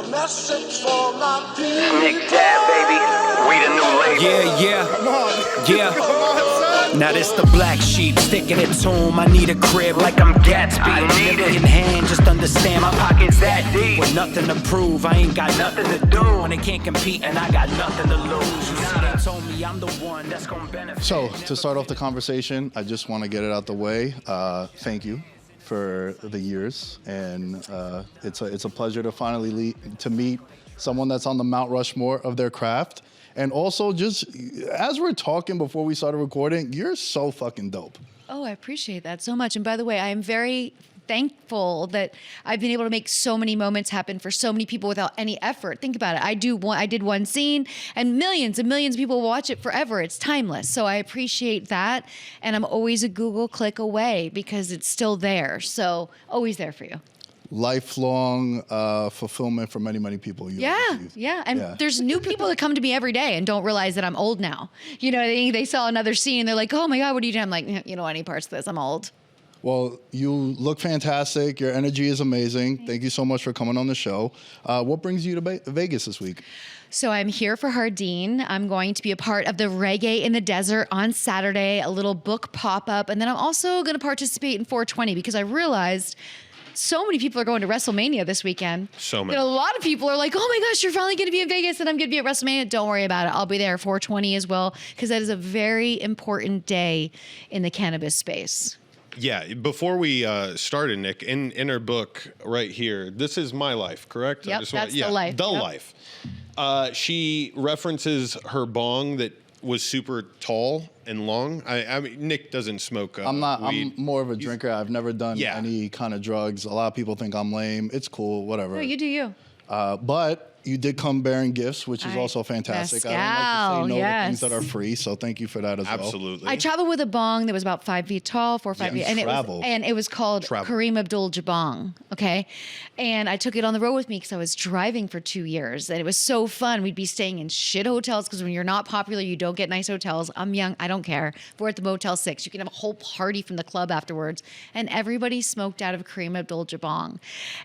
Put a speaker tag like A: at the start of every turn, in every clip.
A: a message for my people.
B: Nick Dad, baby. We the new label.
C: Yeah.
D: Come on.
C: Yeah.
D: Come on, son.
C: Now this the black sheep sticking its home. I need a crib like I'm Gatsby.
B: I need it.
C: In hand, just understand my
B: Pockets that deep.
C: with nothing to prove. I ain't got nothing to do. When they can't compete and I got nothing to lose. You see, they told me I'm the one that's gonna benefit.
D: So, to start off the conversation, I just want to get it out the way. Thank you for the years, and it's a pleasure to finally to meet someone that's on the Mount Rushmore of their craft. And also, just as we're talking before we started recording, you're so fucking dope.
E: Oh, I appreciate that so much. And by the way, I am very thankful that I've been able to make so many moments happen for so many people without any effort. Think about it. I did one scene and millions of people watch it forever. It's timeless. So I appreciate that. And I'm always a Google click away because it's still there. So always there for you.
D: Lifelong fulfillment for many, many people.
E: Yeah. And there's new people that come to me every day and don't realize that I'm old now. You know, they saw another scene and they're like, oh my God, what are you doing? I'm like, you know, any parts of this, I'm old.
D: Well, you look fantastic. Your energy is amazing. Thank you so much for coming on the show. What brings you to Vegas this week?
E: So I'm here for Hardin. I'm going to be a part of the Reggae in the Desert on Saturday, a little book pop-up. And then I'm also going to participate in 420 because I realized so many people are going to WrestleMania this weekend.
F: So many.
E: That a lot of people are like, oh my gosh, you're finally going to be in Vegas and I'm going to be at WrestleMania. Don't worry about it. I'll be there 420 as well because that is a very important day in the cannabis space.
F: Yeah, before we started, Nick, in her book right here, this is my life, correct?
E: Yep, that's the life.
F: The
E: Yep.
F: life. She references her bong that was super tall and long. I mean, Nick doesn't smoke weed.
D: I'm more of a drinker. I've never done any kind of drugs. A lot of people think I'm lame. It's cool, whatever.
E: No, you do you.
D: But you did come bearing gifts, which is also fantastic. I don't like to say no to things that are free, so thank you for that as well.
F: Absolutely.
E: I traveled with a bong that was about 5 feet tall, 4 or 5 feet, and it was called Kareem Abdul-Jabbar. Okay, and I took it on the road with me because I was driving for 2 years, and it was so fun. We'd be staying in shit hotels because when you're not popular, you don't get nice hotels. I'm young, I don't care. We're at the Motel 6. You can have a whole party from the club afterwards, and everybody smoked out of Kareem Abdul-Jabbar.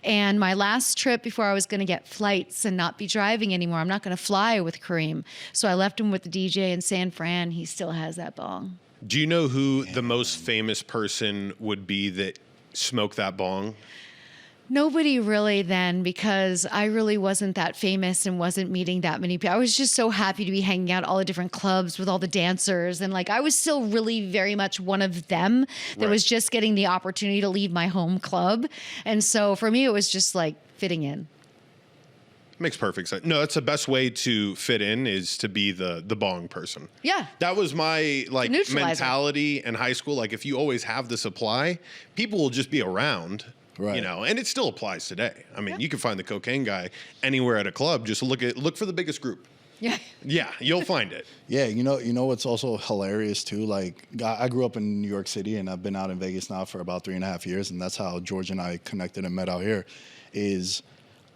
E: And my last trip before I was going to get flights and not be driving anymore, I'm not going to fly with Kareem. So I left him with the DJ in San Fran. He still has that bong.
F: Do you know who the most famous person would be that smoked that bong?
E: Nobody really then, because I really wasn't that famous and wasn't meeting that many people. I was just so happy to be hanging out at all the different clubs with all the dancers. And like, I was still really very much one of them that was just getting the opportunity to leave my home club. And so for me, it was just like fitting in.
F: Makes perfect sense. No, that's the best way to fit in is to be the bong person.
E: Yeah.
F: That was my
E: Neutralizer.
F: mentality in high school. Like if you always have the supply, people will just be around.
D: Right.
F: You know, and it still applies today. I mean, you can find the cocaine guy anywhere at a club. Just look for the biggest group.
E: Yeah.
F: Yeah, you'll find it.
D: Yeah, you know what's also hilarious too? Like, I grew up in New York City, and I've been out in Vegas now for about 3.5 years, and that's how George and I connected and met out here, is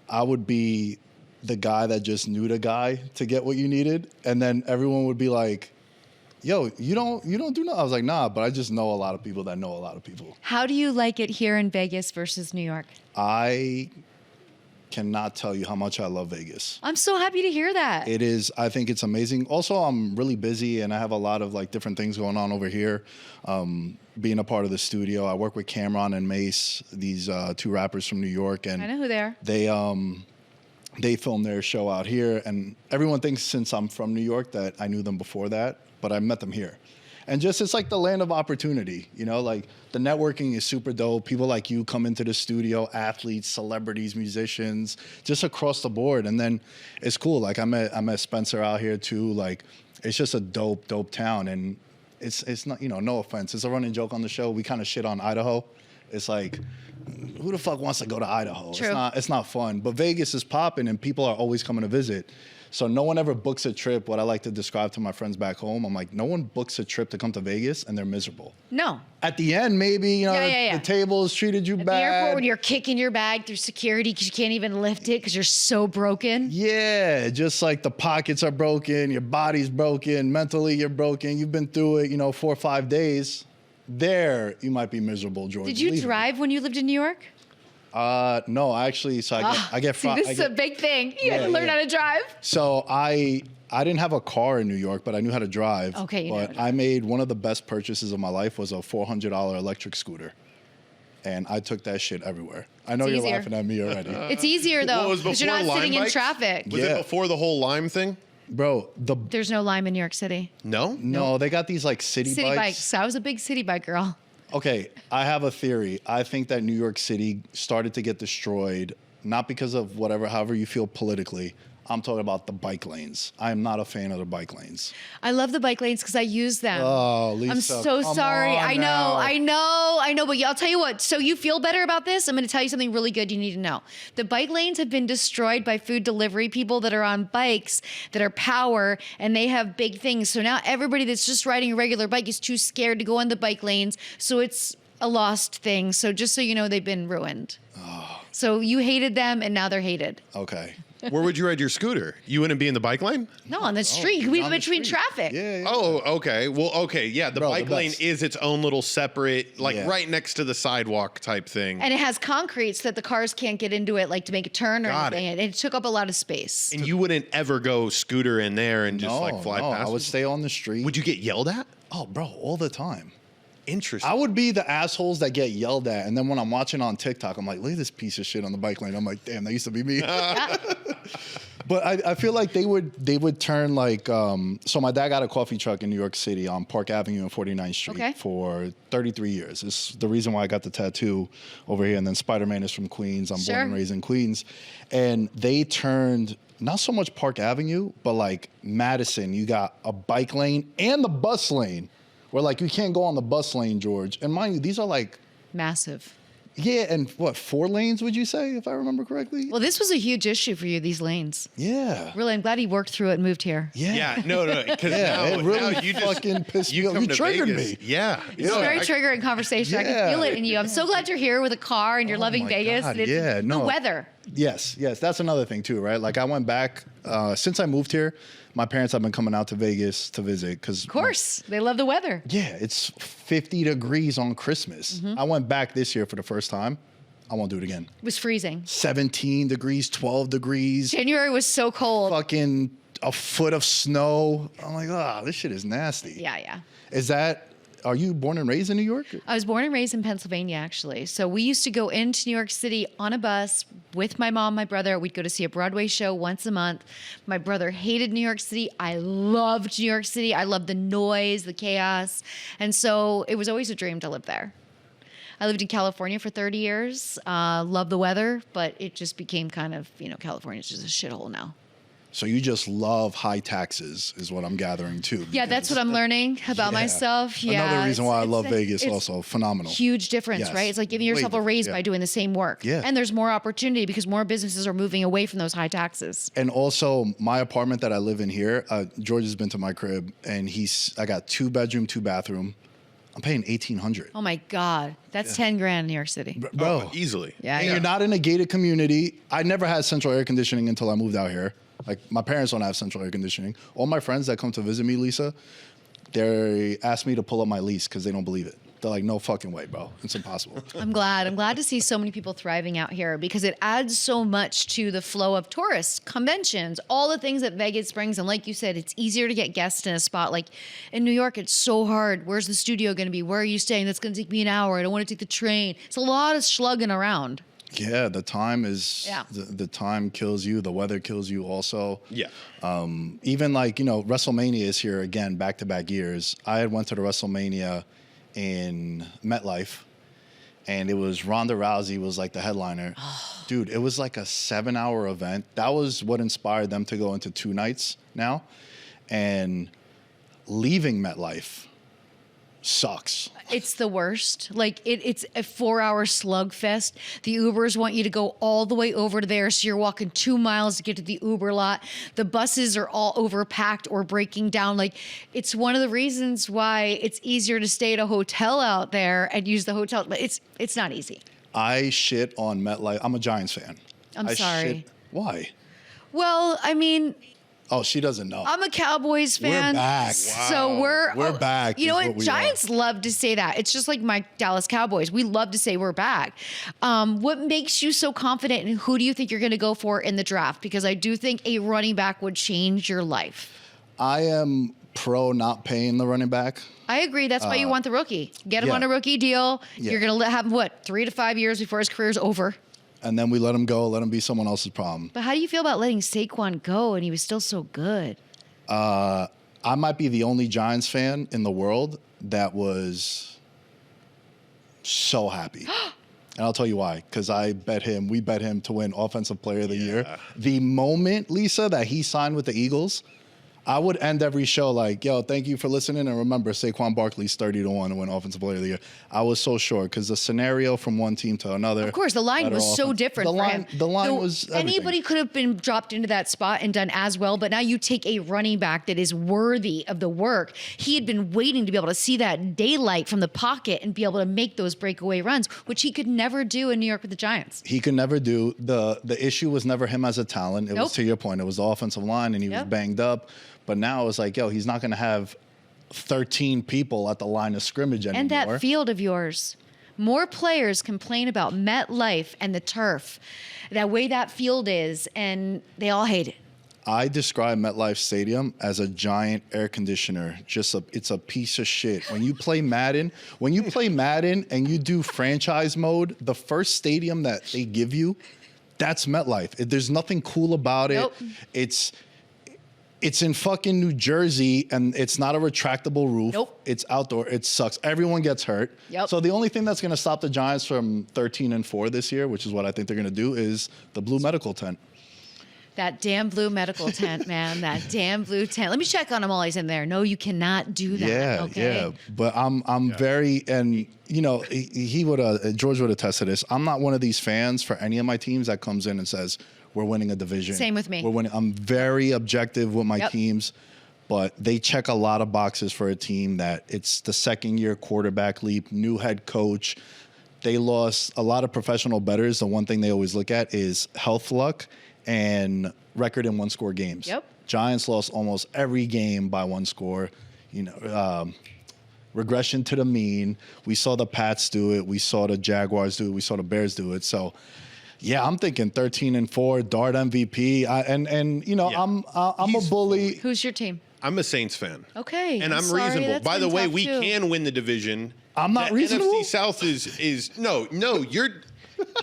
D: I would be the guy that just knew the guy to get what you needed, and then everyone would be like, yo, you don't do nothing. I was like, nah, but I just know a lot of people that know a lot of people.
E: How do you like it here in Vegas versus New York?
D: I cannot tell you how much I love Vegas.
E: I'm so happy to hear that.
D: It is, I think it's amazing. Also, I'm really busy and I have a lot of like different things going on over here. Being a part of the studio, I work with Cameron and Mace, these two rappers from New York. And
E: I know who they are.
D: They film their show out here, and everyone thinks since I'm from New York that I knew them before that, but I met them here. And just, it's like the land of opportunity, you know, like the networking is super dope. People like you come into the studio, athletes, celebrities, musicians, just across the board. And then it's cool. Like I met Spencer out here too. Like it's just a dope town. And it's not, you know, no offense. It's a running joke on the show. We kind of shit on Idaho. It's like, who the fuck wants to go to Idaho?
E: True.
D: It's not fun. But Vegas is popping and people are always coming to visit. So no one ever books a trip. What I like to describe to my friends back home, I'm like, no one books a trip to come to Vegas and they're miserable.
E: No.
D: At the end, maybe, you know, the tables treated you
E: At
D: bad.
E: the airport when you're kicking your bag through security because you can't even lift it because you're so broken.
D: Yeah, just like the pockets are broken, your body's broken, mentally you're broken. You've been through it, 4 or 5 days. There, you might be miserable, George.
E: Did you drive when you lived in New York?
D: No, actually, so I get
E: See, this is a big thing. You had to learn how to drive.
D: So I didn't have a car in New York, but I knew how to drive.
E: Okay,
D: but I made one of the best purchases of my life was a $400 electric scooter. And I took that shit everywhere. I know you're laughing at me already.
E: It's easier though, because you're not sitting in traffic.
F: Was it before the whole Lime thing?
D: Bro,
E: there's no Lime in New York City.
F: No?
D: No, they got these like city bikes.
E: I was a big city bike girl.
D: Okay, I have a theory. I think that New York City started to get destroyed, not because of however you feel politically. I'm talking about the bike lanes. I am not a fan of the bike lanes.
E: I love the bike lanes because I use them.
D: Oh, Lisa,
E: I'm so sorry. I know. But I'll tell you what. So you feel better about this? I'm going to tell you something really good you need to know. The bike lanes have been destroyed by food delivery people that are on bikes that are power, and they have big things. So now everybody that's just riding a regular bike is too scared to go on the bike lanes. So it's a lost thing. So just so you know, they've been ruined. Oh. So you hated them, and now they're hated.
D: Okay.
F: Where would you ride your scooter? You wouldn't be in the bike lane?
E: No, on the street. We'd be between traffic.
D: Yeah.
F: Oh, okay. Well, okay. Yeah, the bike lane is its own little separate, right next to the sidewalk type thing.
E: And it has concrete so that the cars can't get into it, like to make a turn or anything. It took up a lot of space.
F: And you wouldn't ever go scooter in there and just fly past?
D: I would stay on the street.
F: Would you get yelled at?
D: Oh, bro, all the time.
F: Interesting.
D: I would be the assholes that get yelled at, and then when I'm watching on TikTok, I'm like, look at this piece of shit on the bike lane. I'm like, damn, that used to be me. But I feel like they would turn like, so my dad got a coffee truck in New York City on Park Avenue and 49th Street for 33 years. It's the reason why I got the tattoo over here. And then Spider-Man is from Queens. I'm born and raised in Queens. And they turned not so much Park Avenue, but like Madison, you got a bike lane and the bus lane. Where like you can't go on the bus lane, George. And mind you, these are like
E: massive.
D: Yeah, and what, 4 lanes would you say, if I remember correctly?
E: Well, this was a huge issue for you, these lanes.
D: Yeah.
E: Really, I'm glad he worked through it and moved here.
F: Yeah. No, because
D: it really you fucking pissed me off. You triggered me.
F: Yeah.
E: It's a very triggering conversation. I can feel it in you. I'm so glad you're here with a car and you're loving Vegas.
D: God,
E: the weather.
D: Yes, that's another thing too, right? Like I went back, since I moved here, my parents have been coming out to Vegas to visit because,
E: of course, they love the weather.
D: Yeah, it's 50 degrees on Christmas. I went back this year for the first time. I won't do it again.
E: It was freezing.
D: 17 degrees, 12 degrees.
E: January was so cold.
D: Fucking a foot of snow. I'm like, this shit is nasty.
E: Yeah.
D: Are you born and raised in New York?
E: I was born and raised in Pennsylvania, actually. So we used to go into New York City on a bus with my mom, my brother. We'd go to see a Broadway show once a month. My brother hated New York City. I loved New York City. I loved the noise, the chaos. And so it was always a dream to live there. I lived in California for 30 years. Loved the weather, but it just became kind of, California's just a shithole now.
D: So you just love high taxes, is what I'm gathering too.
E: Yeah, that's what I'm learning about myself. Yeah,
D: another reason why I love Vegas. Also, phenomenal.
E: Huge difference, right? It's like giving yourself a raise by doing the same work.
D: Yeah,
E: and there's more opportunity because more businesses are moving away from those high taxes.
D: And also, my apartment that I live in here, George has been to my crib, and I got 2-bedroom, 2-bathroom. I'm paying $1,800.
E: Oh my God, that's 10 grand in New York City,
D: bro.
F: Easily.
E: Yeah,
D: and you're not in a gated community. I never had central air conditioning until I moved out here. Like, my parents don't have central air conditioning. All my friends that come to visit me, Lisa, they ask me to pull up my lease because they don't believe it. They're like, no fucking way, bro. It's impossible.
E: I'm glad to see so many people thriving out here because it adds so much to the flow of tourists, conventions, all the things that Vegas brings. And like you said, it's easier to get guests in a spot. Like in New York, it's so hard. Where's the studio going to be? Where are you staying? That's going to take me an hour. I don't want to take the train. It's a lot of slugging around.
D: Yeah, the time is, the time kills you. The weather kills you also.
F: Yeah.
D: Even like, WrestleMania is here again, back-to-back years. I had went to the WrestleMania in MetLife, and it was Ronda Rousey was like the headliner. Dude, it was like a 7-hour event. That was what inspired them to go into 2 nights now. And leaving MetLife sucks.
E: It's the worst. Like it's a 4-hour slugfest. The Ubers want you to go all the way over to there, so you're walking 2 miles to get to the Uber lot. The buses are all overpacked or breaking down. Like it's one of the reasons why it's easier to stay at a hotel out there and use the hotel, but it's not easy.
D: I shit on MetLife. I'm a Giants fan.
E: I'm sorry.
D: Why?
E: Well, I mean,
D: Oh, she doesn't know.
E: I'm a Cowboys fan.
D: We're back.
E: So
D: We're back.
E: You know
D: is
E: what?
D: we
E: Giants
D: are.
E: love to say that. It's just like my Dallas Cowboys. We love to say we're back. What makes you so confident, and who do you think you're going to go for in the draft? Because I do think a running back would change your life.
D: I am pro not paying the running back.
E: I agree. That's why you want the rookie. Get him
D: yeah.
E: on a rookie deal.
D: Yeah.
E: You're going to have him, 3 to 5 years before his career's over.
D: And then we let him go, let him be someone else's problem.
E: But how do you feel about letting Saquon go and he was still so good?
D: I might be the only Giants fan in the world that was so happy. And I'll tell you why. Because we bet him to win Offensive Player of the Year. The moment, Lisa, that he signed with the Eagles, I would end every show like, yo, thank you for listening. And remember, Saquon Barkley's 30-1 to win Offensive Player of the Year. I was so sure because the scenario from one team to another.
E: Of course, the line was so different for him.
D: The line was everything.
E: Anybody could have been dropped into that spot and done as well. But now you take a running back that is worthy of the work. He had been waiting to be able to see that daylight from the pocket and be able to make those breakaway runs, which he could never do in New York with the Giants.
D: He could never do. The issue was never him as a talent. It was, to your point, it was the offensive line, and he was banged up. But now it's like, yo, he's not going to have 13 people at the line of scrimmage anymore.
E: And that field of yours. More players complain about MetLife and the turf, that way that field is, and they all hate it.
D: I describe MetLife Stadium as a giant air conditioner. It's a piece of shit. When you play Madden, and you do franchise mode, the first stadium that they give you, that's MetLife. There's nothing cool about it.
E: Nope.
D: It's in fucking New Jersey, and it's not a retractable roof.
E: Nope.
D: It's outdoor. It sucks. Everyone gets hurt.
E: Yep.
D: So the only thing that's going to stop the Giants from 13-4 this year, which is what I think they're going to do, is the blue medical tent.
E: That damn blue medical tent, man. That damn blue tent. Let me check on him while he's in there. No, you cannot do that.
D: Yeah. But I'm very, and you know, he would George would attest to this. I'm not one of these fans for any of my teams that comes in and says, we're winning a division.
E: Same with me.
D: We're winning. I'm very objective with my teams, but they check a lot of boxes for a team that it's the second year quarterback leap, new head coach. They lost a lot of professional bettors. The one thing they always look at is health luck and record in one-score games.
E: Yep.
D: Giants lost almost every game by one score. You know, regression to the mean. We saw the Pats do it. We saw the Jaguars do it. We saw the Bears do it. So, yeah, I'm thinking 13-4, Dart MVP, and you know, I'm a bully.
E: Who's your team?
F: I'm a Saints fan.
E: Okay.
F: And I'm
E: sorry,
F: reasonable.
E: that's
F: By the
E: been
F: way,
E: tough
F: we
E: too.
F: can win the division.
D: I'm not reasonable?
F: NFC South is no,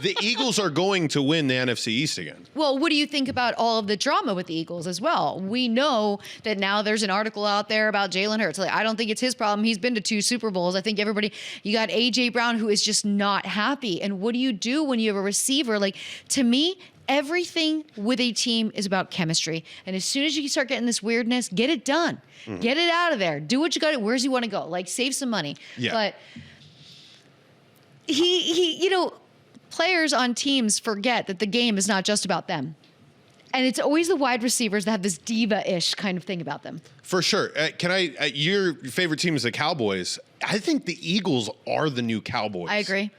F: the Eagles are going to win the NFC East again.
E: Well, what do you think about all of the drama with the Eagles as well? We know that now there's an article out there about Jalen Hurts. Like, I don't think it's his problem. He's been to 2 Super Bowls. I think you got A.J. Brown, who is just not happy. And what do you do when you have a receiver? Like, to me, everything with a team is about chemistry. And as soon as you start getting this weirdness, get it done. Get it out of there. Do what you got to. Where's he want to go? Like, save some money.
F: Yeah.
E: But he, you know, players on teams forget that the game is not just about them. And it's always the wide receivers that have this diva-ish kind of thing about them.
F: For sure. Your favorite team is the Cowboys. I think the Eagles are the new Cowboys.
E: I agree.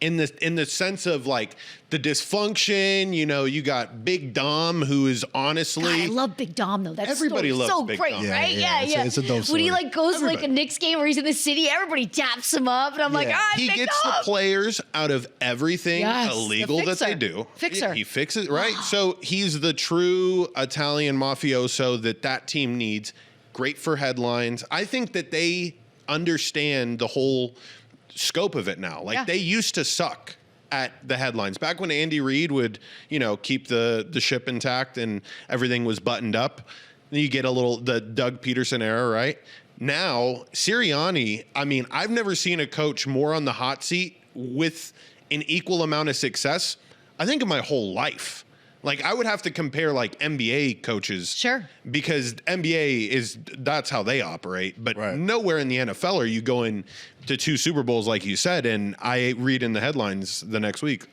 F: In the sense of like the dysfunction, you know, you got Big Dom, who is honestly.
E: God, I love Big Dom though. That's
F: Everybody loves
E: so
F: Big
E: great,
F: Dom.
E: right?
D: Yeah, it's a dope
E: When he
D: story.
E: like goes to like a
F: Everybody.
E: Knicks game where he's in the city, everybody taps him up, and I'm like, ah,
F: He
E: Big
F: gets
E: Dom.
F: the players out of everything
E: Yes, the
F: illegal that they
E: fixer.
F: do.
E: Fixer.
F: He fixes, right? So he's the true Italian mafioso that team needs. Great for headlines. I think that they understand the whole scope of it now. Like they used to suck at the headlines. Back when Andy Reid would, you know, keep the ship intact and everything was buttoned up, then you get the Doug Peterson era, right? Now, Sirianni, I mean, I've never seen a coach more on the hot seat with an equal amount of success, I think, in my whole life. Like, I would have to compare like NBA coaches.
E: Sure.
F: Because NBA that's how they operate. But
D: Right.
F: nowhere in the NFL are you going to 2 Super Bowls, like you said. And I read in the headlines the next week,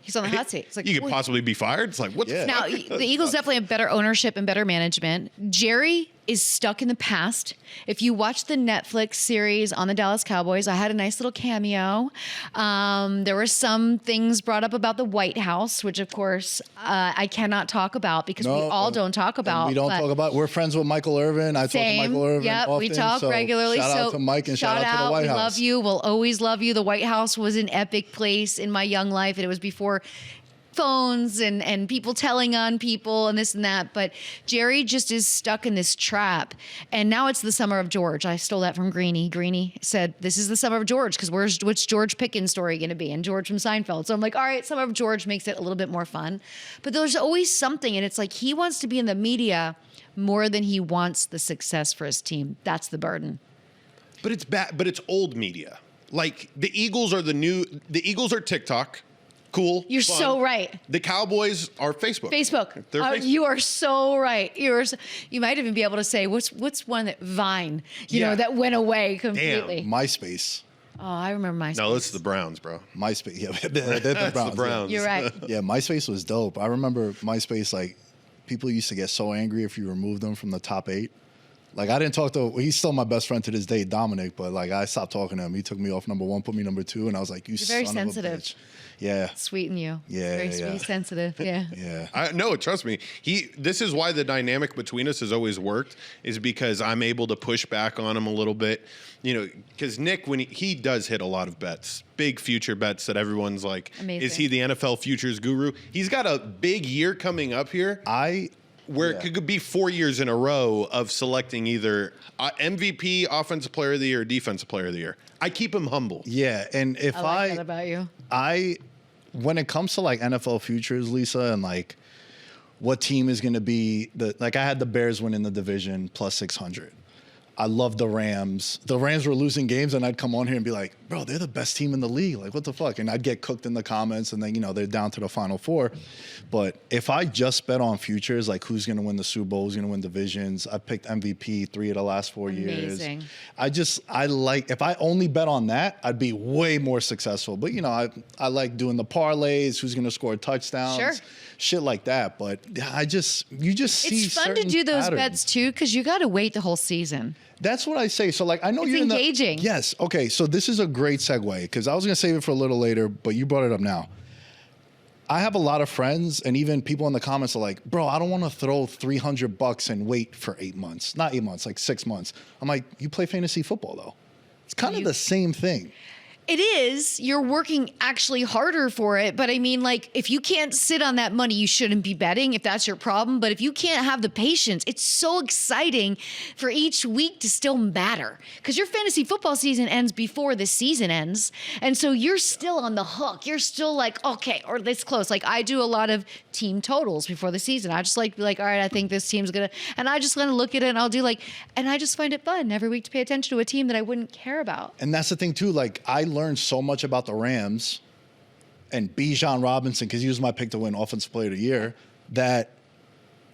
E: He's on the hot seat. It's like,
F: you could
E: wait.
F: possibly be fired. It's like, what the
D: Yeah.
F: fuck?
E: Now, the Eagles definitely have better ownership and better management. Jerry is stuck in the past. If you watch the Netflix series on the Dallas Cowboys, I had a nice little cameo. There were some things brought up about the White House, which of course I cannot talk about because we all don't talk about.
D: We don't talk about. We're friends with Michael Irvin. I talk to Michael Irvin.
E: Yep,
D: often,
E: we talk regularly.
D: Shout out to Mike and shout out to the White House.
E: We love you. We'll always love you. The White House was an epic place in my young life, and it was before phones and people telling on people and this and that. But Jerry just is stuck in this trap. And now it's the summer of George. I stole that from Greeny. Greeny said, this is the summer of George because what's George Pickens' story going to be? And George from Seinfeld. So I'm like, all right, summer of George makes it a little bit more fun. But there's always something. And it's like he wants to be in the media more than he wants the success for his team. That's the burden.
F: But it's bad. But it's old media. Like the Eagles are the Eagles are TikTok. Cool.
E: You're
F: fun.
E: So right.
F: The Cowboys are Facebook.
E: They're Facebook. You are so right. You might even be able to say what's one that Vine, you know, that went away completely.
D: Damn. MySpace.
E: Oh, I remember MySpace.
F: No, it's the Browns, bro.
D: MySpace. Yeah, they're the Browns.
F: The Browns.
E: You're right.
D: Yeah, MySpace was dope. I remember MySpace. Like, people used to get so angry if you removed them from the top 8. Like, I didn't talk to, he's still my best friend to this day, Dominic, but like, I stopped talking to him. He took me off number 1, put me number 2, and I was like, You're
E: very sensitive.
D: Of a bitch. Yeah.
E: Sweet in you.
D: Yeah.
E: Very sweet, sensitive. Yeah.
D: Yeah.
F: No, trust me. This is why the dynamic between us has always worked, is because I'm able to push back on him a little bit. You know, because Nick, when he does hit a lot of bets, big future bets that everyone's like,
E: amazing.
F: Is he the NFL futures guru? He's got a big year coming up here. Where it could be 4 years in a row of selecting either MVP, Offensive Player of the Year, or Defensive Player of the Year. I keep him humble.
D: Yeah, and if
E: I like that about you.
D: When it comes to like NFL futures, Lisa, and like what team is going to be I had the Bears winning the division plus 600. I love the Rams. The Rams were losing games, and I'd come on here and be like, bro, they're the best team in the league. Like, what the fuck? And I'd get cooked in the comments, and then, you know, they're down to the Final Four. But if I just bet on futures, like who's going to win the Super Bowl, who's going to win divisions, I picked MVP 3 of the last 4 years.
E: Amazing.
D: If I only bet on that, I'd be way more successful. But, you know, I like doing the parlays, who's going to score touchdowns.
E: Sure.
D: Shit like that. But you just see
E: it's fun to do those bets too, because you got to wait the whole season.
D: That's what I say. So, like, I know
E: it's
D: you're
E: engaging.
D: Yes. Okay. So this is a great segue because I was going to save it for a little later, but you brought it up now. I have a lot of friends, and even people in the comments are like, bro, I don't want to throw $300 and wait for 8 months. Not 8 months, like 6 months. I'm like, you play fantasy football, though. It's kind of the same thing.
E: It is. You're working actually harder for it. But I mean, like, if you can't sit on that money, you shouldn't be betting if that's your problem. But if you can't have the patience, it's so exciting for each week to still matter because your fantasy football season ends before the season ends. And so you're still on the hook. You're still like, okay, or this close. Like, I do a lot of team totals before the season. I just like be like, all right, I think this team's going to, and I just going to look at it and I'll do like, and I just find it fun every week to pay attention to a team that I wouldn't care about.
D: And that's the thing too. Like, I learned so much about the Rams and Bijan Robinson, because he was my pick to win Offensive Player of the Year, that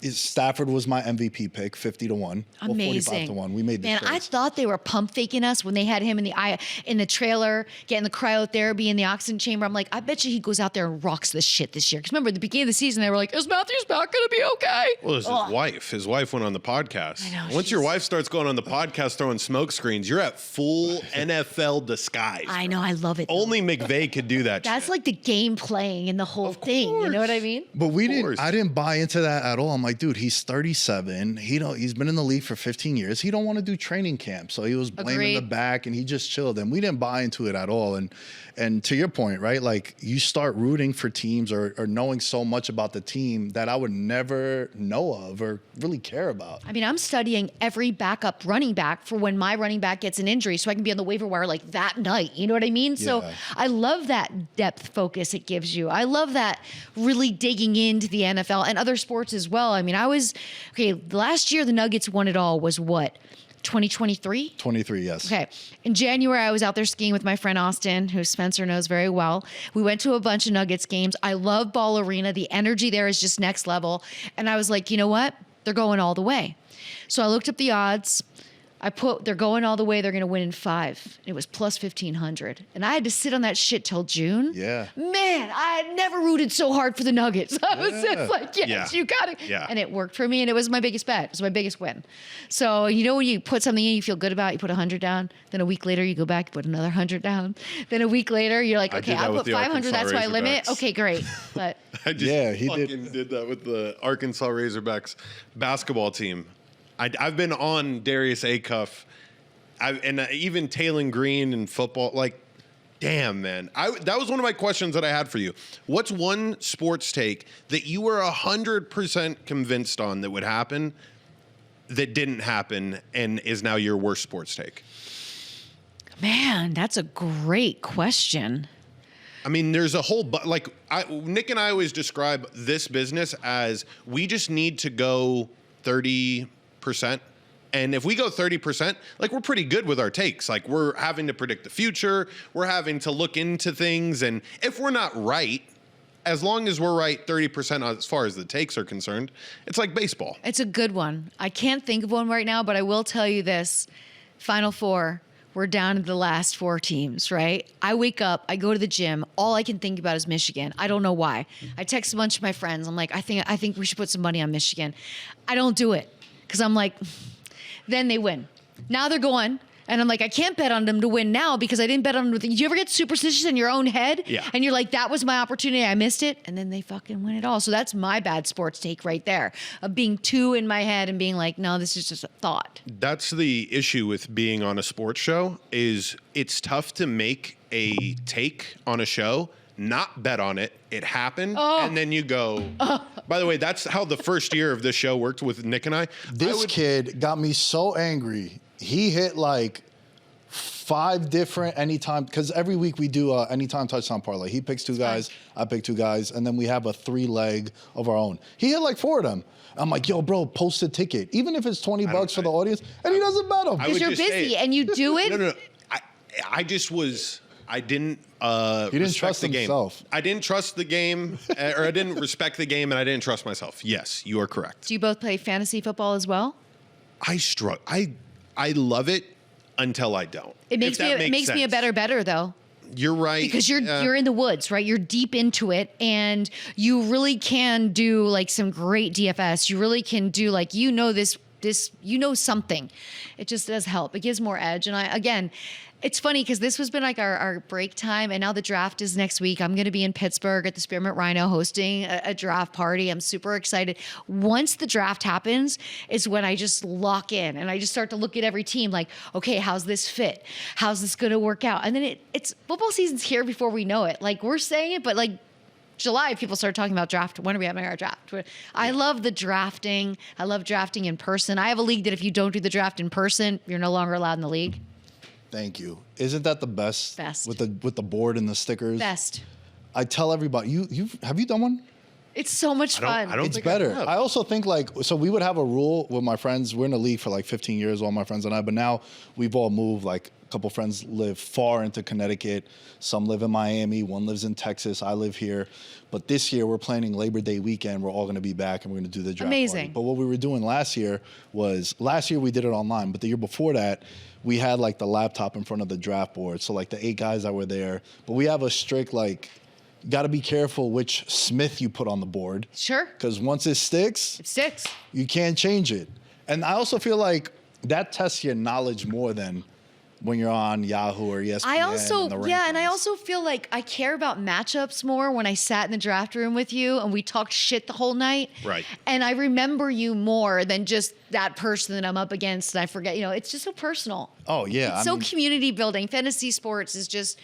D: Stafford was my MVP pick, 50-1.
E: Amazing.
D: Well, 45-1. We made the
E: Man,
D: trades.
E: I thought they were pump faking us when they had him in the trailer, getting the cryotherapy in the oxygen chamber. I'm like, I bet you he goes out there and rocks this shit this year. Because remember, at the beginning of the season, they were like, is Matthews back going to be okay?
F: Well, it's his wife. His wife went on the podcast.
E: I know,
F: Once your wife starts going on the podcast throwing smoke screens, you're at full NFL disguise.
E: I know, I love it.
F: Only McVay could do that.
E: That's
F: shit.
E: like the game playing and the whole thing. You know what I mean?
D: But I didn't buy into that at all. I'm like, dude, he's 37. He's been in the league for 15 years. He don't want to do training camp. So he was blaming the back and he just chilled. And we didn't buy into it at all. And to your point, right? Like, you start rooting for teams or knowing so much about the team that I would never know of or really care about.
E: I mean, I'm studying every backup running back for when my running back gets an injury so I can be on the waiver wire like that night. You know what I mean?
D: Yeah.
E: So I love that depth focus it gives you. I love that really digging into the NFL and other sports as well. I mean, last year the Nuggets won it all was what? 2023?
D: 23, yes.
E: Okay. In January, I was out there skiing with my friend Austin, who Spencer knows very well. We went to a bunch of Nuggets games. I love Ball Arena. The energy there is just next level. And I was like, you know what? They're going all the way. So I looked up the odds. they're going all the way. They're going to win in 5. It was plus 1,500. And I had to sit on that shit till June.
D: Yeah.
E: Man, I had never rooted so hard for the Nuggets. I was just like, yes, you got it.
F: Yeah.
E: And it worked for me. And it was my biggest bet. It was my biggest win. So, you know, when you put something in you feel good about, you put 100 down. Then a week later, you go back, you put another 100 down. Then a week later, you're like, okay, I put 500. That's my limit. Okay, great. But
F: I just did that with the Arkansas Razorbacks basketball team. I've been on Darius Acuff, and even Taylon Green in football. Like, damn, man. That was one of my questions that I had for you. What's one sports take that you were 100% convinced on that would happen that didn't happen and is now your worst sports take?
E: Man, that's a great question.
F: I mean, there's a whole Nick and I always describe this business as we just need to go 30%. And if we go 30%, like, we're pretty good with our takes. Like, we're having to predict the future. We're having to look into things. And if we're not right, as long as we're right 30% as far as the takes are concerned, it's like baseball.
E: It's a good one. I can't think of one right now, but I will tell you this. Final Four. We're down to the last 4 teams, right? I wake up, I go to the gym. All I can think about is Michigan. I don't know why. I text a bunch of my friends. I'm like, I think we should put some money on Michigan. I don't do it because I'm like, then they win. Now they're going. And I'm like, I can't bet on them to win now because I didn't bet on them. Do you ever get superstitious in your own head?
F: Yeah.
E: And you're like, that was my opportunity. I missed it. And then they fucking win it all. So that's my bad sports take right there, of being too in my head and being like, no, this is just a thought.
F: That's the issue with being on a sports show, is it's tough to make a take on a show, not bet on it. It happened. And then you go, by the way, that's how the first year of this show worked with Nick and I.
D: This kid got me so angry. He hit like 5 different anytime, because every week we do anytime touchdown parlay. He picks 2 guys, I pick 2 guys, and then we have a 3-leg of our own. He hit like 4 of them. I'm like, yo, bro, post a ticket, even if it's $20 for the audience, and he doesn't bet them.
E: Because you're busy and you do it.
F: No. I didn't
D: he didn't trust
F: the
D: himself.
F: Game. I didn't trust the game, or I didn't respect the game, and I didn't trust myself. Yes, you are correct.
E: Do you both play fantasy football as well?
F: I love it until I don't.
E: It makes me a better bettor though.
F: You're right.
E: Because you're in the woods, right? You're deep into it, and you really can do like some great DFS. You really can do like, you know, this something. It just does help. It gives more edge. And it's funny because this has been like our break time, and now the draft is next week. I'm going to be in Pittsburgh at the Spearmint Rhino hosting a draft party. I'm super excited. Once the draft happens is when I just lock in and I just start to look at every team like, okay, how's this fit? How's this going to work out? And then it's football season's here before we know it. Like, we're saying it, but like July, people start talking about draft. When are we having our draft? I love the drafting. I love drafting in person. I have a league that if you don't do the draft in person, you're no longer allowed in the league.
D: Thank you. Isn't that the best?
E: Best.
D: With the board and the stickers.
E: Best.
D: I tell everybody, have you done one?
E: It's so much fun.
F: I don't
D: it's
F: think
D: better.
F: I
D: also think so we would have a rule with my friends. We're in the league for like 15 years, all my friends and I, but now we've all moved. Like, a couple friends live far into Connecticut. Some live in Miami. One lives in Texas. I live here. But this year we're planning Labor Day weekend. We're all going to be back and we're going to do the draft
E: Amazing.
D: party. But what we were doing last year we did it online, but the year before that, we had like the laptop in front of the draft board. So like the 8 guys that were there, but we have a strict, like, got to be careful which Smith you put on the board.
E: Sure.
D: Because once it sticks, you can't change it. And I also feel like that tests your knowledge more than when you're on Yahoo or ESPN.
E: And I also feel like I care about matchups more when I sat in the draft room with you and we talked shit the whole night.
F: Right.
E: And I remember you more than just that person that I'm up against and I forget, it's just so personal.
D: Oh, yeah.
E: It's community building. Fantasy sports is just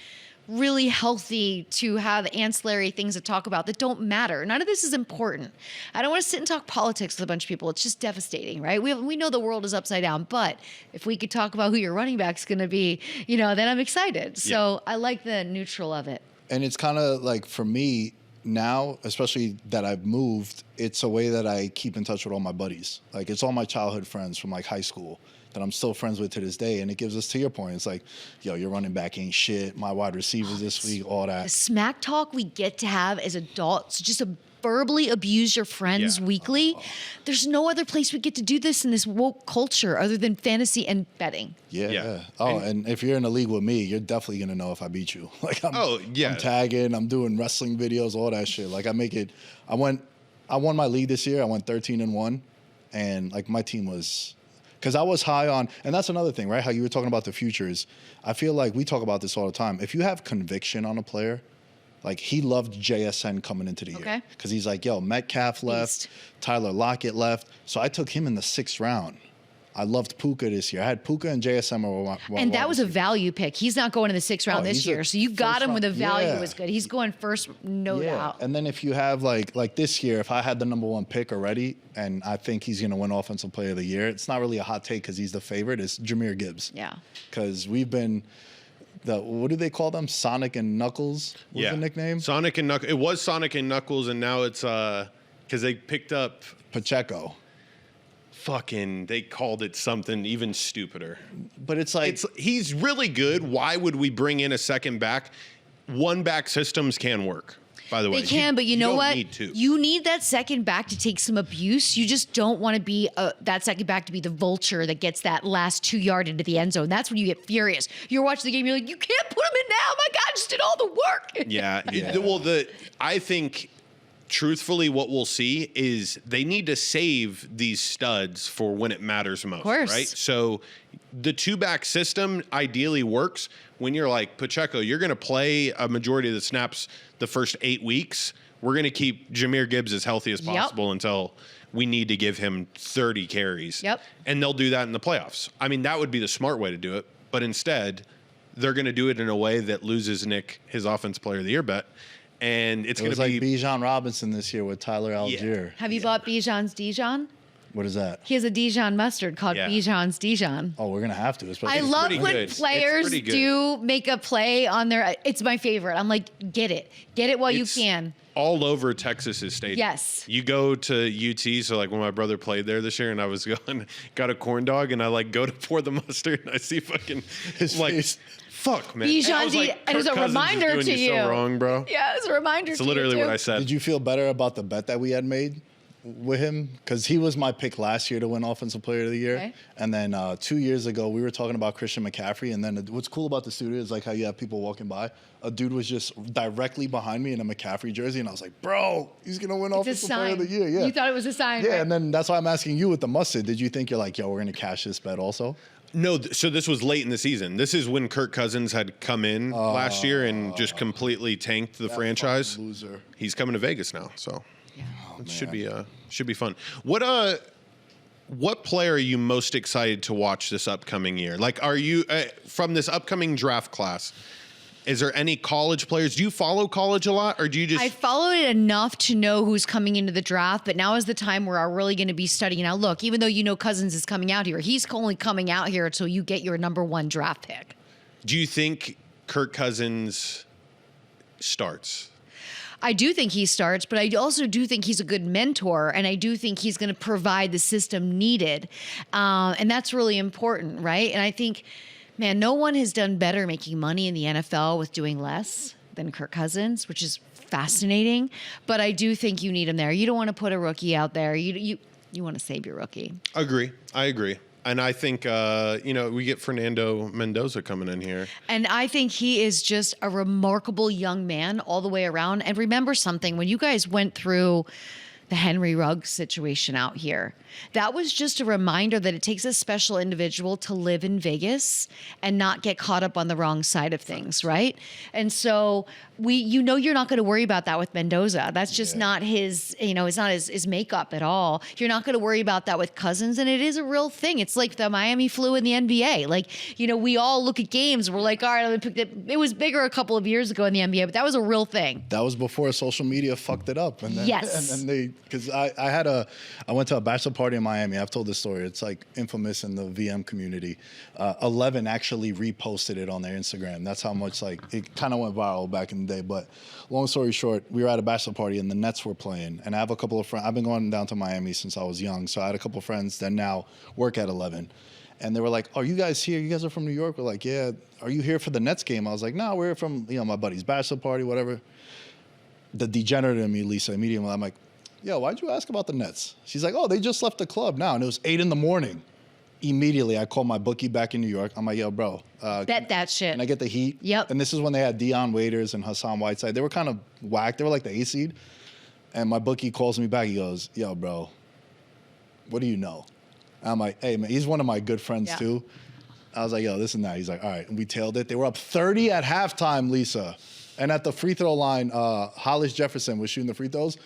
E: really healthy to have ancillary things to talk about that don't matter. None of this is important. I don't want to sit and talk politics with a bunch of people. It's just devastating, right? We know the world is upside down, but if we could talk about who your running back's going to be, then I'm excited. So I like the neutral of it.
D: And it's kind of like, for me now, especially that I've moved, it's a way that I keep in touch with all my buddies. Like, it's all my childhood friends from like high school that I'm still friends with to this day. And it gives us, to your point, it's like, yo, your running back ain't shit. My wide receivers this week, all that.
E: The smack talk we get to have as adults, just verbally abuse your friends weekly. There's no other place we get to do this in this woke culture other than fantasy and betting.
D: Yeah. Oh, and if you're in a league with me, you're definitely gonna know if I beat you. Like I'm tagging, I'm doing wrestling videos, all that shit. Like I won my league this year. I went 13-1, and like my team was. Because I was high on, and that's another thing, right? How you were talking about the futures. I feel like we talk about this all the time. If you have conviction on a player, like he loved JSN coming into the year. Because he's like, yo, Metcalf left, Tyler Lockett left. So I took him in the 6th round. I loved Puka this year. I had Puka and JSM.
E: And that was a value pick. He's not going in the 6th round this year. So you got him when the value was good. He's going first, no doubt.
D: And then if you have like this year, if I had the number 1 pick already, and I think he's going to win Offensive Player of the Year, it's not really a hot take because he's the favorite. It's Jahmyr Gibbs.
E: Yeah.
D: Because we've been what do they call them? Sonic and Knuckles was the nickname?
F: Sonic and Knuckles. It was Sonic and Knuckles, and now it's because they picked up
D: Pacheco.
F: They called it something even stupider.
D: But it's like
F: he's really good. Why would we bring in a second back? 1-back systems can work, by the way.
E: They can, but you know what?
F: Need to.
E: You need that second back to take some abuse. You just don't want to be that second back to be the vulture that gets that last 2 yard into the end zone. That's when you get furious. You're watching the game, you're like, you can't put him in now. My God, I just did all the work.
F: Yeah. Well, I think truthfully, what we'll see is they need to save these studs for when it matters most, right? So the 2-back system ideally works when you're like, Pacheco, you're going to play a majority of the snaps the first 8 weeks. We're going to keep Jahmyr Gibbs as healthy as possible until we need to give him 30 carries. And they'll do that in the playoffs. I mean, that would be the smart way to do it. But instead, they're going to do it in a way that loses Nick his Offensive Player of the Year bet. And it's going to be
D: like Bijan Robinson this year with Tyler Algier.
E: Have you bought Bijan's Dijon?
D: What is that?
E: He has a Dijon mustard called Bijan's Dijon.
D: Oh, we're going to have to.
E: I love when players do make a play on their, it's my favorite. I'm like, get it. Get it while you can.
F: All over Texas's stadium.
E: Yes.
F: You go to UT, so like when my brother played there this year and I was got a corn dog and I like go to pour the mustard and I see fucking
D: his face.
F: Fuck, man.
E: Bijan and it's a reminder to you.
F: So wrong, bro.
E: Yeah, it's a reminder to you.
F: It's literally what I said.
D: Did you feel better about the bet that we had made with him? Because he was my pick last year to win Offensive Player of the Year.
E: Okay.
D: And then 2 years ago, we were talking about Christian McCaffrey. And then what's cool about the studio is like how you have people walking by. A dude was just directly behind me in a McCaffrey jersey. And I was like, bro, he's going to win Offensive Player of the Year. Yeah.
E: You thought it was a sign,
D: Yeah,
E: right?
D: and then that's why I'm asking you with the mustard. Did you think you're like, yo, we're going to cash this bet also?
F: No, so this was late in the season. This is when Kirk Cousins had come in last year and just completely tanked the franchise.
D: Loser.
F: He's coming to Vegas now, so it should be fun. What player are you most excited to watch this upcoming year? Like, are you from this upcoming draft class? Is there any college players? Do you follow college a lot, or do you just?
E: I follow it enough to know who's coming into the draft, but now is the time where I'm really going to be studying. Now, look, even though you know Cousins is coming out here, he's only coming out here until you get your number 1 draft pick.
F: Do you think Kirk Cousins starts?
E: I do think he starts, but I also do think he's a good mentor, and I do think he's going to provide the system needed, and that's really important, right? And I think. Man, no one has done better making money in the NFL with doing less than Kirk Cousins, which is fascinating. But I do think you need him there. You don't want to put a rookie out there. You want to save your rookie.
F: I agree. And I think, we get Fernando Mendoza coming in here.
E: And I think he is just a remarkable young man all the way around. And remember something, when you guys went through the Henry Ruggs situation out here, that was just a reminder that it takes a special individual to live in Vegas and not get caught up on the wrong side of things, right? And so you're not going to worry about that with Mendoza. That's just not his, it's not his makeup at all. You're not going to worry about that with Cousins, and it is a real thing. It's like the Miami flu in the NBA. Like, we all look at games, we're like, all right, it was bigger a couple of years ago in the NBA, but that was a real thing.
D: That was before social media fucked it up. And then,
E: yes.
D: And then they because I went to a bachelor party in Miami. I've told this story. It's like infamous in the VM community. 11 actually reposted it on their Instagram. That's how much like it kind of went viral back in the day. But long story short, we were at a bachelor party and the Nets were playing. And I have a couple of friends. I've been going down to Miami since I was young. So I had a couple of friends that now work at 11. And they were like, "Oh, you guys here? You guys are from New York?" We're like, "Yeah." "Are you here for the Nets game?" I was like, "No, we're here from my buddy's bachelor party, whatever." The degenerate in me, Lisa, immediately, I'm like, "Yo, why'd you ask about the Nets?" She's like, "Oh, they just left the club now," and it was 8 a.m. Immediately, I called my bookie back in New York. I'm like, "Yo, bro,
E: bet that shit.
D: Can I get the Heat?"
E: Yep.
D: And this is when they had Dion Waiters and Hassan Whiteside. They were kind of whacked. They were like the A seed. And my bookie calls me back. He goes, "Yo, bro, what do you know?" I'm like, "Hey, man," he's one of my good friends too. I was like, "Yo, this and that." He's like, "All right." And we tailed it. They were up 30 at halftime, Lisa. And at the free throw line, Hollis Jefferson was shooting the free throws.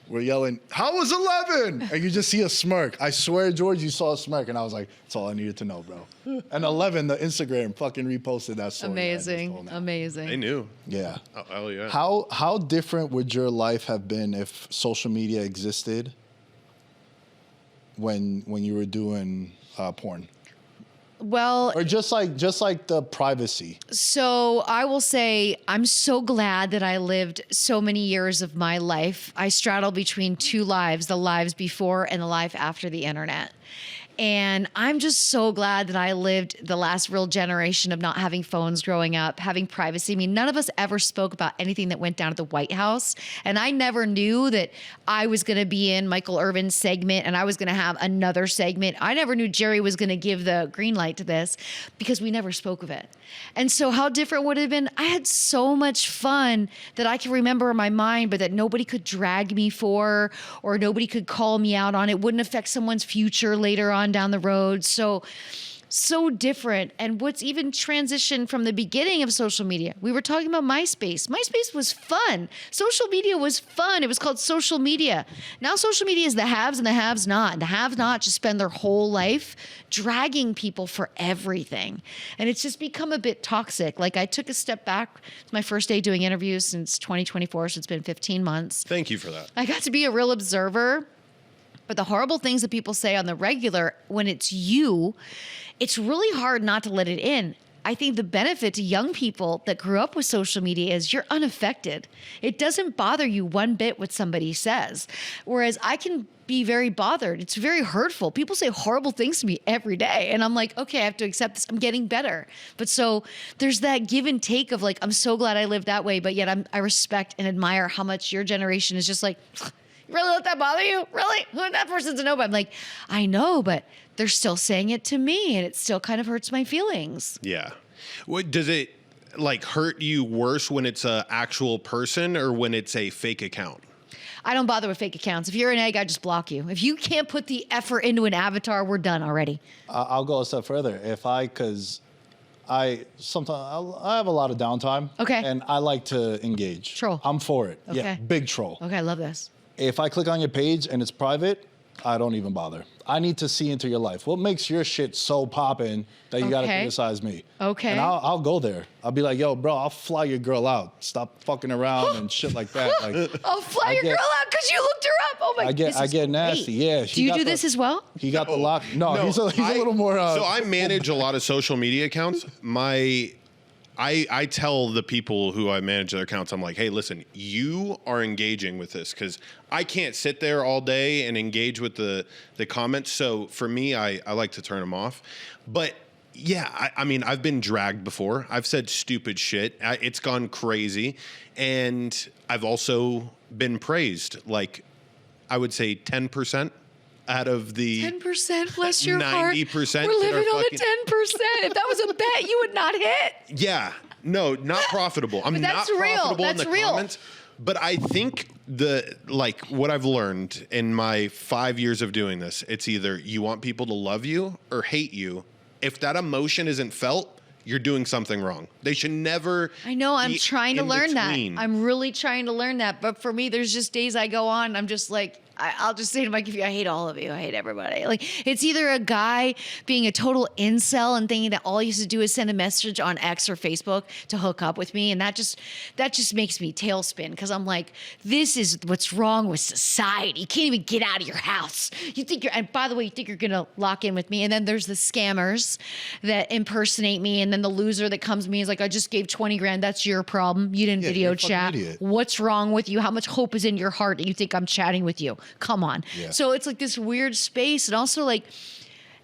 D: We're yelling, "How was 11?" And you just see a smirk. I swear, George, you saw a smirk. And I was like, that's all I needed to know, bro. And 11, the Instagram fucking reposted that story.
E: Amazing.
F: They knew.
D: Yeah.
F: Oh, hell yeah.
D: How different would your life have been if social media existed when you were doing porn?
E: Well,
D: or just like the privacy.
E: So I will say I'm so glad that I lived so many years of my life. I straddle between two lives, the lives before and the life after the internet. And I'm just so glad that I lived the last real generation of not having phones growing up, having privacy. I mean, none of us ever spoke about anything that went down at the White House. And I never knew that I was going to be in Michael Irvin's segment and I was going to have another segment. I never knew Jerry was going to give the green light to this because we never spoke of it. And so how different would it have been? I had so much fun that I can remember in my mind, but that nobody could drag me for, or nobody could call me out on. It wouldn't affect someone's future later on down the road. So different. And what's even transitioned from the beginning of social media, we were talking about MySpace. MySpace was fun. Social media was fun. It was called social media. Now social media is the haves and the haves not. And the have not just spend their whole life dragging people for everything. And it's just become a bit toxic. Like I took a step back. It's my first day doing interviews since 2024. So it's been 15 months.
F: Thank you for that.
E: I got to be a real observer. But the horrible things that people say on the regular, when it's you, it's really hard not to let it in. I think the benefit to young people that grew up with social media is you're unaffected. It doesn't bother you one bit what somebody says. Whereas I can be very bothered. It's very hurtful. People say horrible things to me every day. And I'm like, okay, I have to accept this. I'm getting better. But so there's that give and take of like, I'm so glad I lived that way. But yet I respect and admire how much your generation is just like, really let that bother you? Really? That person's a nobody. I'm like, I know, but they're still saying it to me and it still kind of hurts my feelings.
F: Yeah. What does it like hurt you worse when it's an actual person or when it's a fake account?
E: I don't bother with fake accounts. If you're an egg, I just block you. If you can't put the effort into an avatar, we're done already.
D: I'll go a step further. Because I have a lot of downtime.
E: Okay.
D: And I like to engage.
E: Troll.
D: I'm for it.
E: Okay.
D: Yeah, big troll.
E: Okay, I love this.
D: If I click on your page and it's private, I don't even bother. I need to see into your life. What makes your shit so poppin' that you gotta criticize me?
E: Okay.
D: And I'll go there. I'll be like, "Yo, bro, I'll fly your girl out. Stop fucking around and shit like that." Like,
E: I'll fly your girl out because you looked her up. Oh my god.
D: I get nasty. Yeah.
E: Do you do this as well?
D: He got the lock. No, he's a little more.
F: So I manage a lot of social media accounts. I tell the people who I manage their accounts, I'm like, hey, listen, you are engaging with this because I can't sit there all day and engage with the comments. So for me, I like to turn them off. But yeah, I mean, I've been dragged before. I've said stupid shit. It's gone crazy. And I've also been praised. Like, I would say 10%. Out of the
E: 10%, bless your 90%, heart.
F: 90%.
E: We're living on the 10%. If that was a bet, you would not hit.
F: Yeah. No, not profitable. I'm not profitable in the comments. But I think what I've learned in my 5 years of doing this, it's either you want people to love you or hate you. If that emotion isn't felt, you're doing something wrong. They should never.
E: I know. I'm trying to learn that. I'm really trying to learn that. But for me, there's just days I go on, I'm just like, I'll just say to my computer, I hate all of you. I hate everybody. Like, it's either a guy being a total incel and thinking that all he has to do is send a message on X or Facebook to hook up with me. And that just makes me tailspin, because I'm like, this is what's wrong with society. You can't even get out of your house. And by the way, you think you're going to lock in with me. And then there's the scammers that impersonate me. And then the loser that comes to me is like, I just gave 20 grand. That's your problem. You didn't video chat. What's wrong with you? How much hope is in your heart that you think I'm chatting with you? Come on. Yeah. So it's like this weird space. And also, like,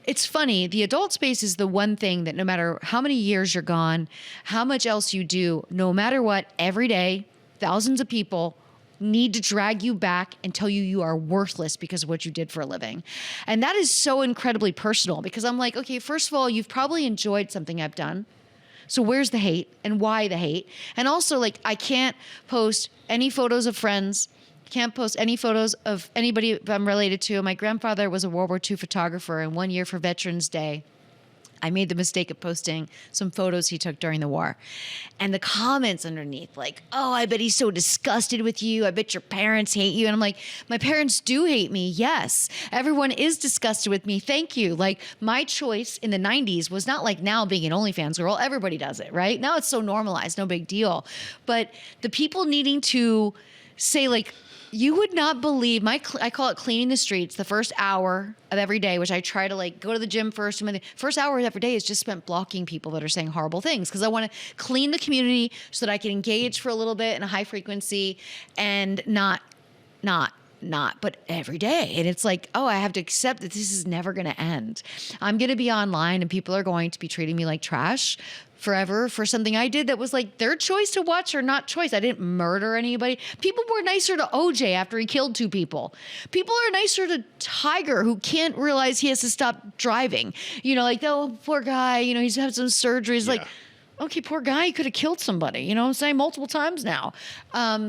E: it's funny. The adult space is the one thing that no matter how many years you're gone, how much else you do, no matter what, every day, thousands of people need to drag you back and tell you you are worthless because of what you did for a living. And that is so incredibly personal, because I'm like, okay, first of all, you've probably enjoyed something I've done. So where's the hate and why the hate? And also, like, I can't post any photos of friends. Can't post any photos of anybody I'm related to. My grandfather was a World War II photographer, and one year for Veterans Day, I made the mistake of posting some photos he took during the war. And the comments underneath, like, oh, I bet he's so disgusted with you. I bet your parents hate you. And I'm like, my parents do hate me. Yes. Everyone is disgusted with me. Thank you. Like, my choice in the 90s was not like now being an OnlyFans girl. Everybody does it, right? Now it's so normalized, no big deal. But the people needing to say, like, you would not believe I call it cleaning the streets. The first hour of every day, which I try to, like, go to the gym first. And the first hour of every day is just spent blocking people that are saying horrible things, because I want to clean the community so that I can engage for a little bit in a high frequency and not, but every day. And it's like, oh, I have to accept that this is never going to end. I'm going to be online and people are going to be treating me like trash forever for something I did that was like their choice to watch or not choice. I didn't murder anybody. People were nicer to OJ after he killed 2 people. People are nicer to Tiger, who can't realize he has to stop driving. You know, like, oh, poor guy, you know, he's had some surgeries. Like, okay, poor guy, he could have killed somebody, you know what I'm saying, multiple times now.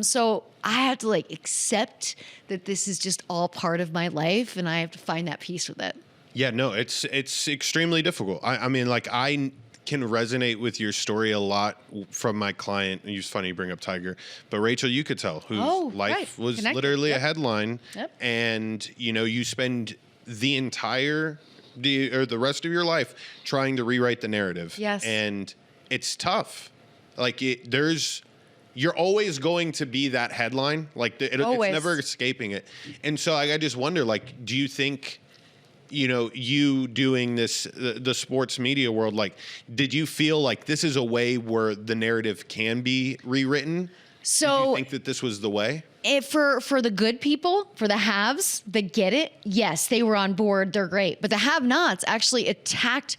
E: So I have to, like, accept that this is just all part of my life, and I have to find that peace with it. Yeah, no, it's extremely difficult. I mean, like, I can resonate with your story a lot from my client. It's funny you bring up Tiger, but Rachel, you could tell, whose life was literally a headline. And, you know, you spend the rest of your life trying to rewrite the narrative. Yes. And it's tough. Like, you're always going to be that headline. Like, it's never escaping it. And so I just wonder, like, do you think, you know, you doing this, the sports media world, like, did you feel like this is a way where the narrative can be rewritten? So do you think that this was the way? For the good people, for the haves that get it, yes, they were on board. They're great. But the have-nots actually attacked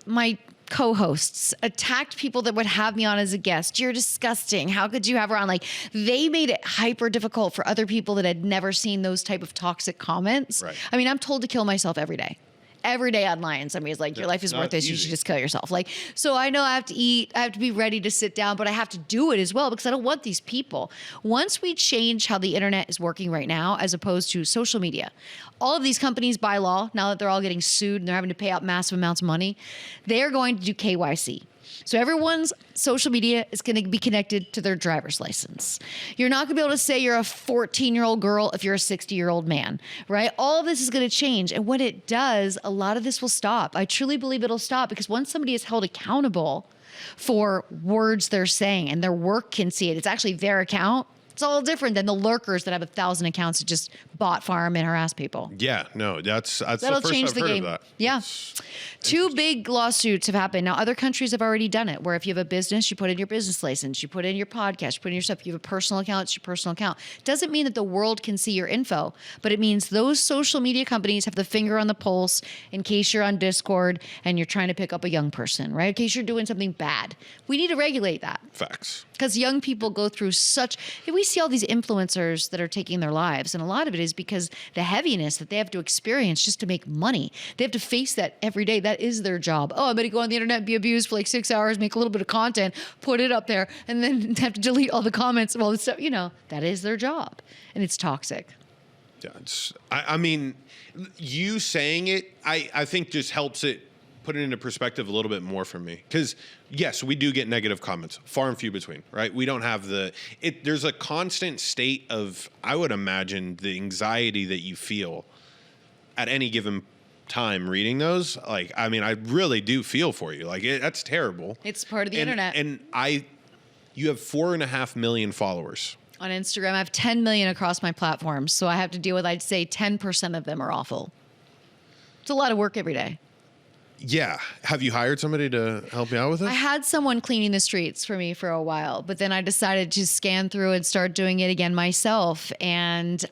E: my co-hosts, attacked people that would have me on as a guest. You're disgusting. How could you have her on? Like, they made it hyper difficult for other people that had never seen those type of toxic comments. Right. I mean, I'm told to kill myself every day. Every day online, somebody's like, your life is worthless. You should just kill yourself. Like, so I know I have to eat. I have to be ready to sit down, but I have to do it as well, because I don't want these people. Once we change how the internet is working right now, as opposed to social media, all of these companies by law, now that they're all getting sued and they're having to pay out massive amounts of money, they're going to do KYC. So everyone's social media is going to be connected to their driver's license. You're not going to be able to say you're a 14-year-old girl if you're a 60-year-old man, right? All of this is going to change. And when it does, a lot of this will stop. I truly believe it'll stop, because once somebody is held accountable for words they're saying and their work can see it, it's actually their account. It's all different than the lurkers that have 1,000 accounts that just bot farm and harass people. Yeah, no, that's that'll
F: the first
E: change
F: I've
E: the
F: heard
E: game.
F: Of that.
E: Yeah. 2 big lawsuits have happened. Now, other countries have already done it, where if you have a business, you put in your business license, you put in your podcast, you put in your stuff. You have a personal account, it's your personal account. Doesn't mean that the world can see your info, but it means those social media companies have the finger on the pulse in case you're on Discord and you're trying to pick up a young person, right? In case you're doing something bad. We need to regulate that.
F: Facts.
E: Because young people go through we see all these influencers that are taking their lives, and a lot of it is because the heaviness that they have to experience just to make money. They have to face that every day. That is their job. Oh, I'm going to go on the internet, be abused for like 6 hours, make a little bit of content, put it up there, and then have to delete all the comments and all this stuff. You know, that is their job, and it's toxic.
F: Yeah, I mean, you saying it, I think just helps it put it into perspective a little bit more for me. Because, yes, we do get negative comments, far and few between, right? We don't have there's a constant state of, I would imagine, the anxiety that you feel at any given time reading those. Like, I mean, I really do feel for you. Like, that's terrible.
E: It's part of the internet.
F: And you have 4.5 million followers.
E: On Instagram, I have 10 million across my platforms. So I have to deal with, I'd say 10% of them are awful. It's a lot of work every day.
F: Yeah. Have you hired somebody to help you out with it?
E: I had someone cleaning the streets for me for a while, but then I decided to scan through and start doing it again myself. And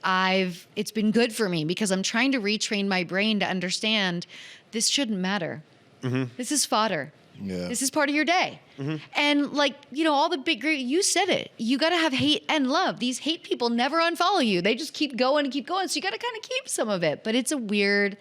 E: it's been good for me because I'm trying to retrain my brain to understand this shouldn't matter. Mm-hmm. This is fodder. Yeah. This is part of your day. Mm-hmm. And like, all the big, you said it, you got to have hate and love. These hate people never unfollow you. They just keep going and keep going. So you got to kind of keep some of it, but it's a weird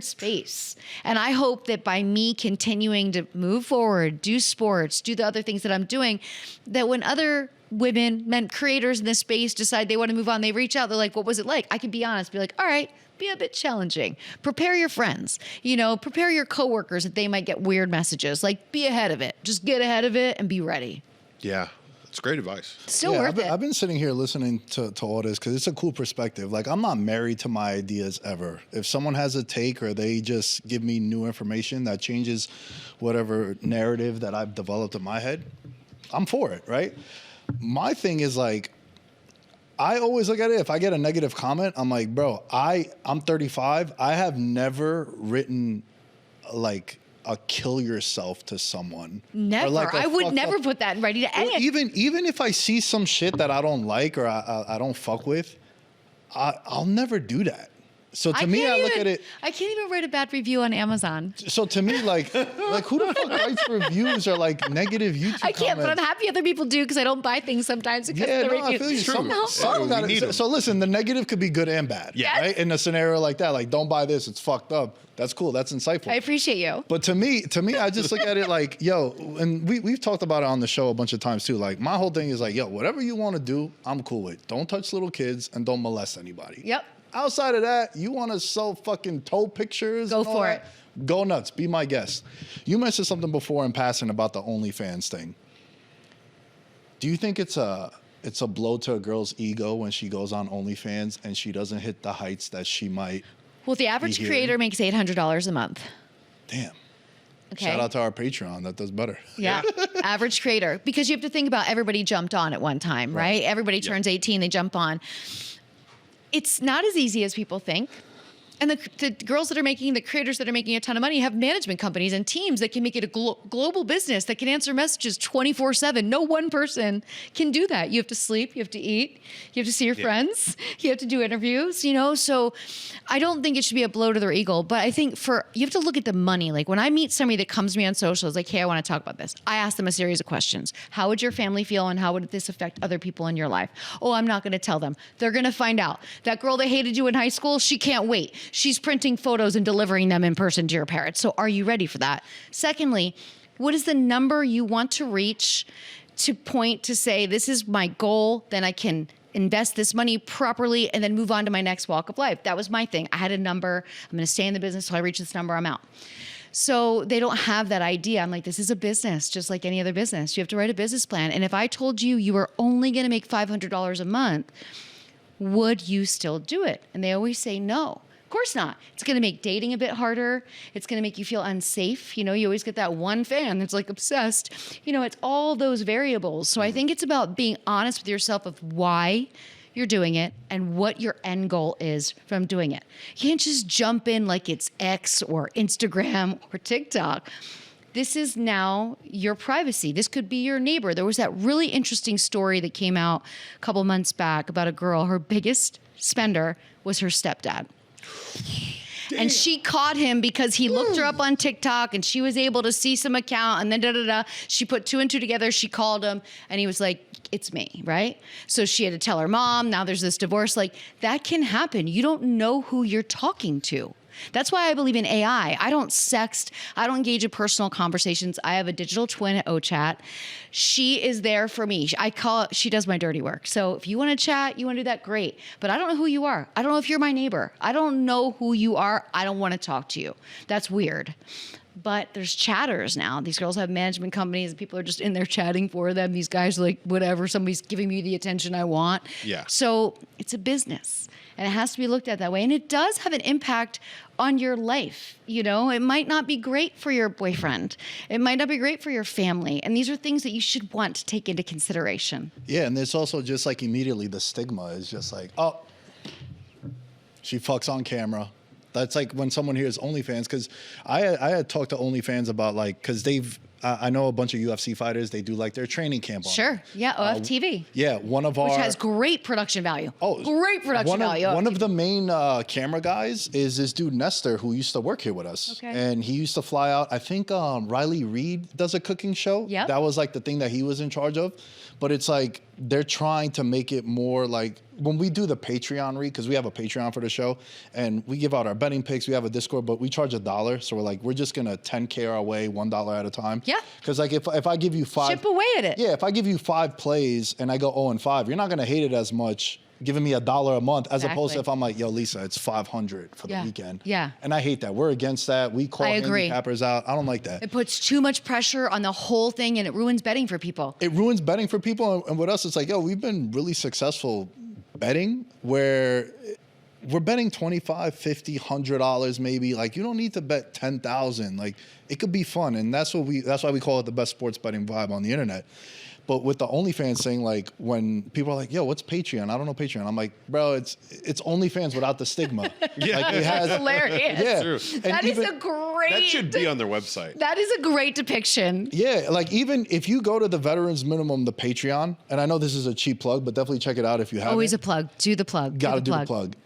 E: space. And I hope that by me continuing to move forward, do sports, do the other things that I'm doing, that when other men, creators in this space decide they want to move on, they reach out, they're like, what was it like? I can be honest, be like, all right, be a bit challenging. Prepare your friends, prepare your coworkers that they might get weird messages. Like, be ahead of it. Just get ahead of it and be ready.
F: Yeah. It's great advice.
E: Still worth it.
D: I've been sitting here listening to all this because it's a cool perspective. Like, I'm not married to my ideas ever. If someone has a take or they just give me new information that changes whatever narrative that I've developed in my head, I'm for it, right? My thing is like, I always look at it, if I get a negative comment, I'm like, bro, I'm 35. I have never written like a kill yourself to someone.
E: Never.
D: Like
E: I would never put that in writing to anyone.
D: Even if I see some shit that I don't like or I don't fuck with, I'll never do that. So to me, I look at it.
E: I can't even write a bad review on Amazon.
D: So to me, like who the fuck writes reviews or like negative YouTube
E: I can't,
D: comments?
E: but I'm happy other people do because I don't buy things sometimes because of the reviews.
D: I feel you. So listen, the negative could be good and bad.
E: Yes.
D: Right? In a scenario like that, like don't buy this, it's fucked up. That's cool. That's insightful.
E: I appreciate you.
D: But to me, I just look at it like, yo, and we've talked about it on the show a bunch of times too. Like my whole thing is like, yo, whatever you want to do, I'm cool with. Don't touch little kids and don't molest anybody.
E: Yep.
D: Outside of that, you want to sell fucking toe pictures?
E: Go for it.
D: Go nuts. Be my guest. You mentioned something before in passing about the OnlyFans thing. Do you think it's a blow to a girl's ego when she goes on OnlyFans and she doesn't hit the heights that she might?
E: Well, the average creator makes $800 a month.
D: Damn.
E: Okay.
D: Shout out to our Patreon. That does better.
E: Yeah. Average creator. Because you have to think about everybody jumped on at one time, right? Everybody turns 18, they jump on. It's not as easy as people think. And the girls that are making, the creators that are making a ton of money have management companies and teams that can make it a global business that can answer messages 24/7. No one person can do that. You have to sleep, you have to eat, you have to see your friends, you have to do interviews, So I don't think it should be a blow to their ego, but I think you have to look at the money. Like when I meet somebody that comes to me on socials, like, hey, I want to talk about this. I ask them a series of questions. How would your family feel and how would this affect other people in your life? Oh, I'm not going to tell them. They're going to find out. That girl that hated you in high school, she can't wait. She's printing photos and delivering them in person to your parents. So are you ready for that? Secondly, what is the number you want to reach to point to say, this is my goal, then I can invest this money properly and then move on to my next walk of life. That was my thing. I had a number. I'm going to stay in the business till I reach this number, I'm out. So they don't have that idea. I'm like, this is a business, just like any other business. You have to write a business plan. And if I told you you were only going to make $500 a month, would you still do it? And they always say no. Of course not. It's going to make dating a bit harder. It's going to make you feel unsafe. You always get that one fan that's like obsessed. It's all those variables. So I think it's about being honest with yourself of why you're doing it and what your end goal is from doing it. You can't just jump in like it's X or Instagram or TikTok. This is now your privacy. This could be your neighbor. There was that really interesting story that came out a couple months back about a girl. Her biggest spender was her stepdad. Damn. And she caught him because he looked her up on TikTok and she was able to see some account and then She put two and two together. She called him and he was like, it's me, right? So she had to tell her mom. Now there's this divorce. Like that can happen. You don't know who you're talking to. That's why I believe in AI. I don't sext. I don't engage in personal conversations. I have a digital twin at OChat. She is there for me. She does my dirty work. So if you want to chat, you want to do that, great. But I don't know who you are. I don't know if you're my neighbor. I don't know who you are. I don't want to talk to you. That's weird. But there's chatters now. These girls have management companies and people are just in there chatting for them. These guys are like, whatever, somebody's giving me the attention I want.
F: Yeah.
E: So it's a business and it has to be looked at that way. And it does have an impact on your life. You know, it might not be great for your boyfriend. It might not be great for your family. And these are things that you should want to take into consideration.
D: Yeah. And there's also just like immediately the stigma is just like, oh, she fucks on camera. That's like when someone hears OnlyFans, because I had talked to OnlyFans about like, because I know a bunch of UFC fighters, they do like their training camp on
E: Sure.
D: it.
E: Yeah, OFTV.
D: Yeah, one of our...
E: Which has great production value.
D: Oh,
E: great production value.
D: One of the main camera guys is this dude Nestor, who used to work here with us.
E: Okay.
D: And he used to fly out. I think Riley Reid does a cooking show.
E: Yep.
D: That was like the thing that he was in charge of. But it's like they're trying to make it more like when we do the Patreon read, because we have a Patreon for the show, and we give out our betting picks. We have a Discord, but we charge $1. So we're just gonna 10K our way, $1 at a time.
E: Yeah.
D: Because like if I give you 5,
E: chip away at it.
D: Yeah, if I give you 5 plays and I go 0-5, you're not gonna hate it as much giving me $1 a month as opposed to if I'm like, yo, Lisa, it's 500 for the weekend.
E: Yeah.
D: And I hate that. We're against that. We call handicappers out. I don't like that.
E: It puts too much pressure on the whole thing and it ruins betting for people.
D: It ruins betting for people. And with us, it's like, yo, we've been really successful betting where we're betting $25, $50, $100 maybe. Like you don't need to bet 10,000. Like it could be fun. And that's why we call it the best sports betting vibe on the internet. But with the OnlyFans thing, like when people are like, yo, what's Patreon? I don't know Patreon. I'm like, bro, it's OnlyFans without the stigma.
F: Yeah.
D: Like, it has,
E: That's hilarious.
D: Yeah.
F: True.
E: That is a great...
F: That should be on their website.
E: That is a great depiction.
D: Yeah, like even if you go to the Veterans Minimum, the Patreon, and I know this is a cheap plug, but definitely check it out if you haven't.
E: Always a plug. Do the plug.
D: Gotta do the plug.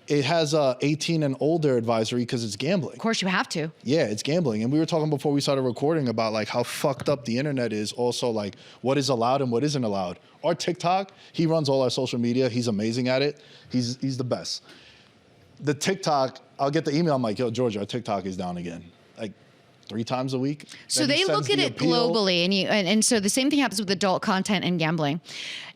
D: It has a 18 and older advisory because it's gambling.
E: Of course you have to.
D: Yeah, it's gambling. And we were talking before we started recording about like how fucked up the internet is, also like what is allowed and what isn't allowed. Our TikTok, he runs all our social media. He's amazing at it. He's the best. The TikTok, I'll get the email. I'm like, yo, George, our TikTok is down again. Like 3 times a week.
E: So they look at it globally, and so the same thing happens with adult content and gambling.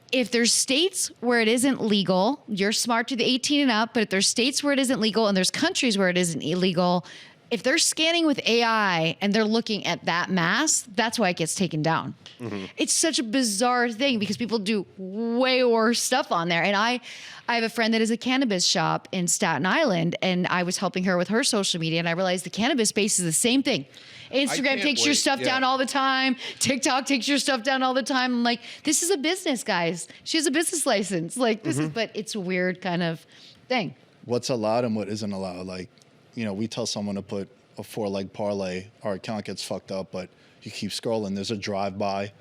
E: If there's states where it isn't legal, you're smart to the 18 and up, but if there's states where it isn't legal and there's countries where it isn't illegal, if they're scanning with AI and they're looking at that mass, that's why it gets taken down. Mm-hmm. It's such a bizarre thing because people do way worse stuff on there. And I have a friend that is a cannabis shop in Staten Island, and I was helping her with her social media, and I realized the cannabis space is the same thing. Instagram takes your stuff down all the time. TikTok takes your stuff down all the time. I'm like, this is a business, guys. She has a business license. Like this is, but it's a weird kind of thing.
D: What's allowed and what isn't allowed. Like, you know, we tell someone to put a 4-leg parlay, our account gets fucked up, but you keep scrolling. There's a drive-by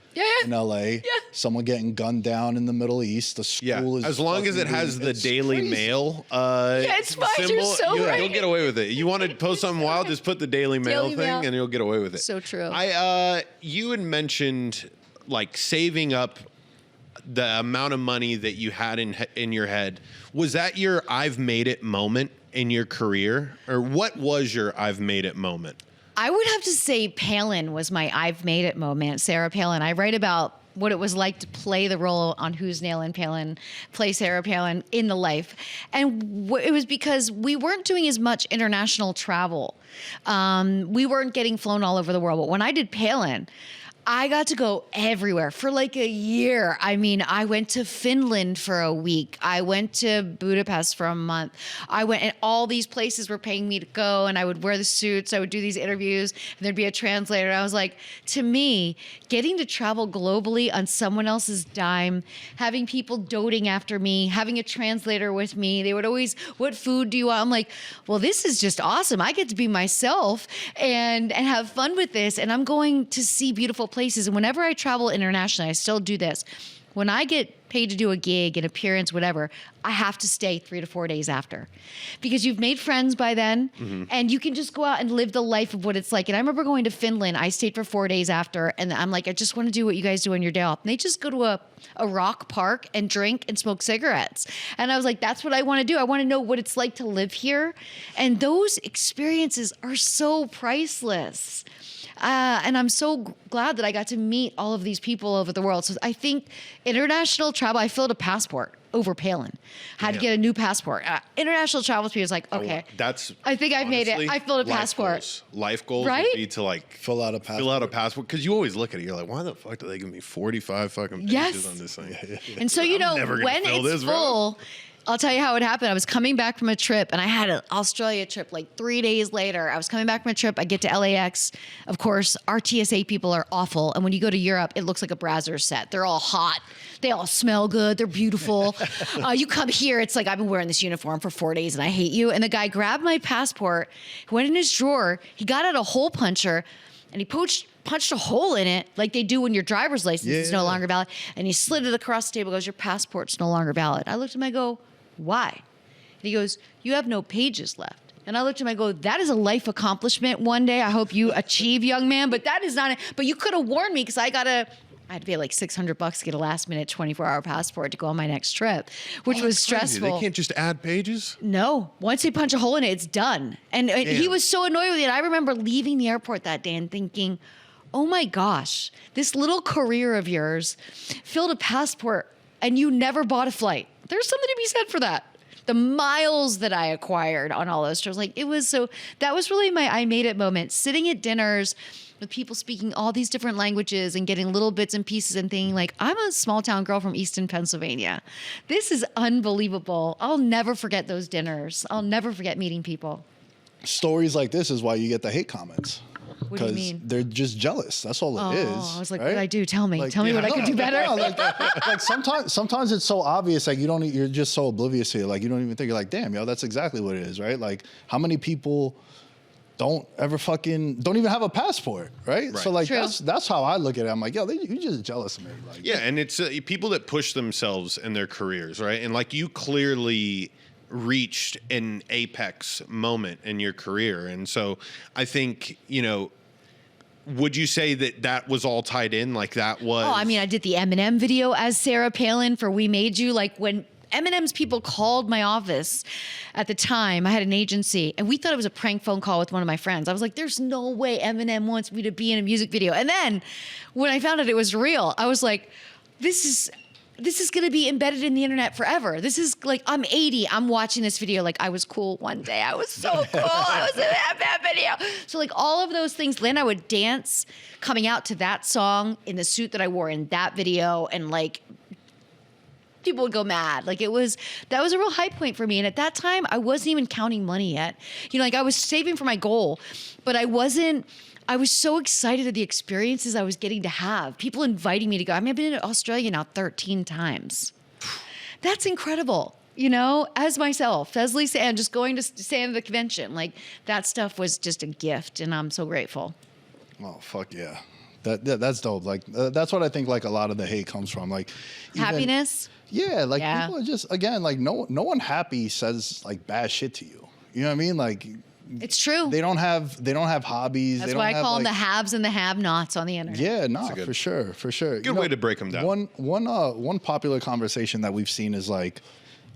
D: in LA. Yeah. Someone getting gunned down in the Middle East. The school is
F: as long as it has the Daily Mail
E: it's fine.
F: symbol,
E: You're so right.
F: You'll get away with it. You want to post something wild, just put the Daily Mail thing and you'll get away with it.
E: So true.
F: You had mentioned like saving up the amount of money that you had in your head. Was that your I've made it moment in your career? Or what was your I've made it moment?
E: I would have to say Palin was my I've made it moment. Sarah Palin. I write about what it was like to play the role on Who's Nailin' Palin, play Sarah Palin in the life. And it was because we weren't doing as much international travel. We weren't getting flown all over the world. But when I did Palin, I got to go everywhere for like a year. I mean, I went to Finland for a week. I went to Budapest for a month. I went, and all these places were paying me to go, and I would wear the suits. I would do these interviews, and there'd be a translator. I was like, to me, getting to travel globally on someone else's dime, having people doting after me, having a translator with me. They would always, what food do you want? I'm like, well, this is just awesome. I get to be myself and have fun with this, and I'm going to see beautiful places. And whenever I travel internationally, I still do this. When I get paid to do a gig, an appearance, whatever, I have to stay 3 to 4 days after because you've made friends by then and you can just go out and live the life of what it's like. And I remember going to Finland. I stayed for 4 days after, and I'm like, I just want to do what you guys do on your day off. And they just go to a rock park and drink and smoke cigarettes. And I was like, that's what I want to do. I want to know what it's like to live here. And those experiences are so priceless. And I'm so glad that I got to meet all of these people over the world. So I think international travel, I filled a passport over Palin. Had to get a new passport. International travel speed is like, okay, I think I've made it. I filled a passport.
F: Life goals
E: right?
F: would be to like
D: fill out a passport.
F: Because you always look at it, you're like, why the fuck do they give me 45 fucking pages on this thing?
E: And so, you know, when it's full, I'll tell you how it happened. I was coming back from a trip, and I had an Australia trip like 3 days later. I was coming back from a trip. I get to LAX. Of course, our TSA people are awful. And when you go to Europe, it looks like a Brazzers set. They're all hot. They all smell good. They're beautiful. You come here, it's like, I've been wearing this uniform for 4 days, and I hate you. And the guy grabbed my passport, went in his drawer. He got out a hole puncher, and he punched a hole in it like they do when your driver's license is no longer valid. And he slid it across the table, goes, your passport's no longer valid. I looked at him, I go, why? And he goes, you have no pages left. And I looked at him, I go, that is a life accomplishment one day. I hope you achieve, young man, but that is not it. But you could have warned me, because I had to pay like $600 to get a last minute 24-hour passport to go on my next trip, which was stressful.
F: Crazy. They can't just add pages?
E: No. Once they punch a hole in it, it's done. And he was so annoyed with it. I remember leaving the airport that day and thinking, oh my gosh, this little career of yours filled a passport and you never bought a flight. There's something to be said for that. The miles that I acquired on all those trips, that was really my I made it moment. Sitting at dinners with people speaking all these different languages and getting little bits and pieces and thinking like, I'm a small town girl from Easton, Pennsylvania. This is unbelievable. I'll never forget those dinners. I'll never forget meeting people.
D: Stories like this is why you get the hate comments.
E: What do you mean?
D: They're just jealous. That's all it is.
E: I was like,
D: right?
E: what did I do? Tell me. Tell me what I could do better.
D: Like sometimes it's so obvious. Like you're just so oblivious to it. Like you don't even think. You're like, damn, that's exactly what it is, right? Like how many people don't even have a passport, right? So like that's how I look at it. I'm like, yo, you just jealous of me. Like,
F: yeah, and it's people that push themselves in their careers, right? And like you clearly reached an apex moment in your career. And so I think, would you say that was all tied in? Like that was...
E: Oh, I mean, I did the Eminem video as Sarah Palin for We Made You. Like when Eminem's people called my office at the time, I had an agency, and we thought it was a prank phone call with one of my friends. I was like, there's no way Eminem wants me to be in a music video. And then when I found out it was real, I was like, this is going to be embedded in the internet forever. This is like, I'm 80. I'm watching this video like I was cool one day. I was so cool. I was in that video. So like all of those things. Then I would dance coming out to that song in the suit that I wore in that video. And like people would go mad. Like that was a real high point for me. And at that time I wasn't even counting money yet. Like I was saving for my goal, but I was so excited at the experiences I was getting to have. People inviting me to go. I mean, I've been in Australia now 13 times. That's incredible, as myself, as Lisa Ann, just going to stand at the convention. Like, that stuff was just a gift, and I'm so grateful.
D: Oh, fuck yeah. That's dope. Like, that's what I think, like, a lot of the hate comes from. Like,
E: happiness?
D: Yeah, like, people are just, again, like, no one happy says, like, bad shit to you. You know what I mean? Like...
E: It's true.
D: They don't have hobbies.
E: That's why I call them the haves and the have-nots on the internet.
D: Yeah, for sure.
F: Good way to break them down.
D: One popular conversation that we've seen is like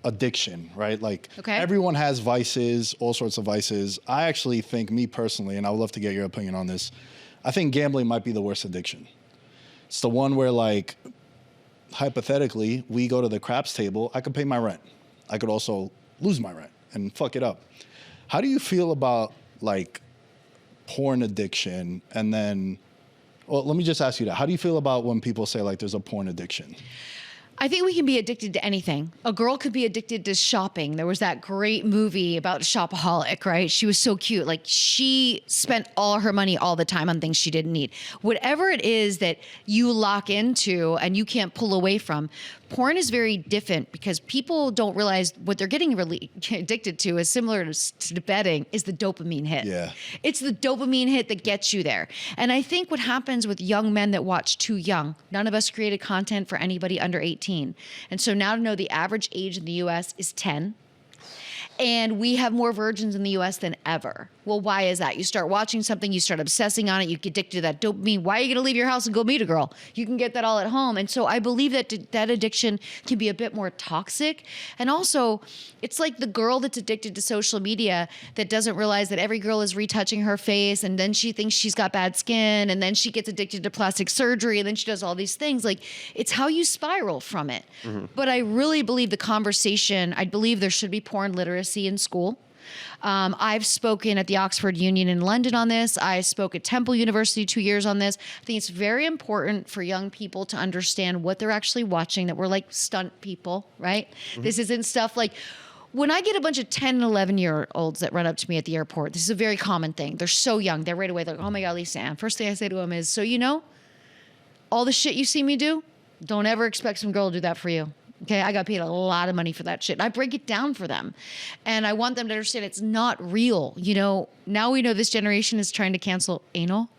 D: addiction, right? Like everyone has vices, all sorts of vices. I actually think, me personally, and I would love to get your opinion on this, I think gambling might be the worst addiction. It's the one where, like, hypothetically, we go to the craps table, I could pay my rent. I could also lose my rent and fuck it up. How do you feel about, like, porn addiction? And then, well, let me just ask you that. How do you feel about when people say, like, there's a porn addiction?
E: I think we can be addicted to anything. A girl could be addicted to shopping. There was that great movie about a shopaholic, right? She was so cute. Like, she spent all her money all the time on things she didn't need. Whatever it is that you lock into and you can't pull away from, porn is very different because people don't realize what they're getting really addicted to is similar to betting, is the dopamine hit.
D: Yeah.
E: It's the dopamine hit that gets you there. And I think what happens with young men that watch too young, none of us created content for anybody under 18. And so now to know the average age in the US is 10. And we have more virgins in the US than ever. Well, why is that? You start watching something, you start obsessing on it, you get addicted to that dopamine. Why are you going to leave your house and go meet a girl? You can get that all at home. And so I believe that that addiction can be a bit more toxic. And also, it's like the girl that's addicted to social media that doesn't realize that every girl is retouching her face, and then she thinks she's got bad skin, and then she gets addicted to plastic surgery, and then she does all these things. Like, it's how you spiral from it. But I really believe the conversation, I believe there should be porn literacy in school. I've spoken at the Oxford Union in London on this. I spoke at Temple University 2 years on this. I think it's very important for young people to understand what they're actually watching, that we're like stunt people, right? This isn't stuff like, when I get a bunch of 10 and 11-year-olds that run up to me at the airport, this is a very common thing. They're so young. They're right away like, oh my God, Lisa Ann. First thing I say to them is, so you know, all the shit you see me do, don't ever expect some girl to do that for you. Okay, I got paid a lot of money for that shit. And I break it down for them. And I want them to understand it's not real. You know, now we know this generation is trying to cancel anal.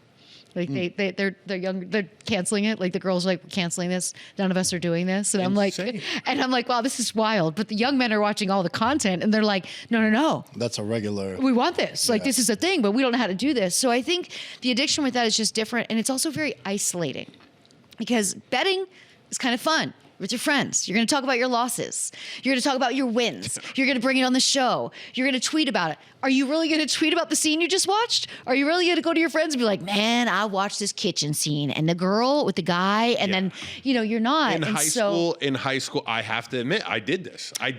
E: Like they're young, they're canceling it. Like the girls are like, we're canceling this. None of us are doing this. And
F: Insane.
E: I'm like, wow, this is wild. But the young men are watching all the content and they're like, no.
D: That's a regular.
E: We want this. Like this is a thing, but we don't know how to do this. So I think the addiction with that is just different. And it's also very isolating because betting is kind of fun. With your friends. You're going to talk about your losses. You're going to talk about your wins. You're going to bring it on the show. You're going to tweet about it. Are you really going to tweet about the scene you just watched? Are you really going to go to your friends and be like, man, I watched this kitchen scene and the girl with the guy, and then, you know, you're not.
F: In high school, I have to admit, I did this. I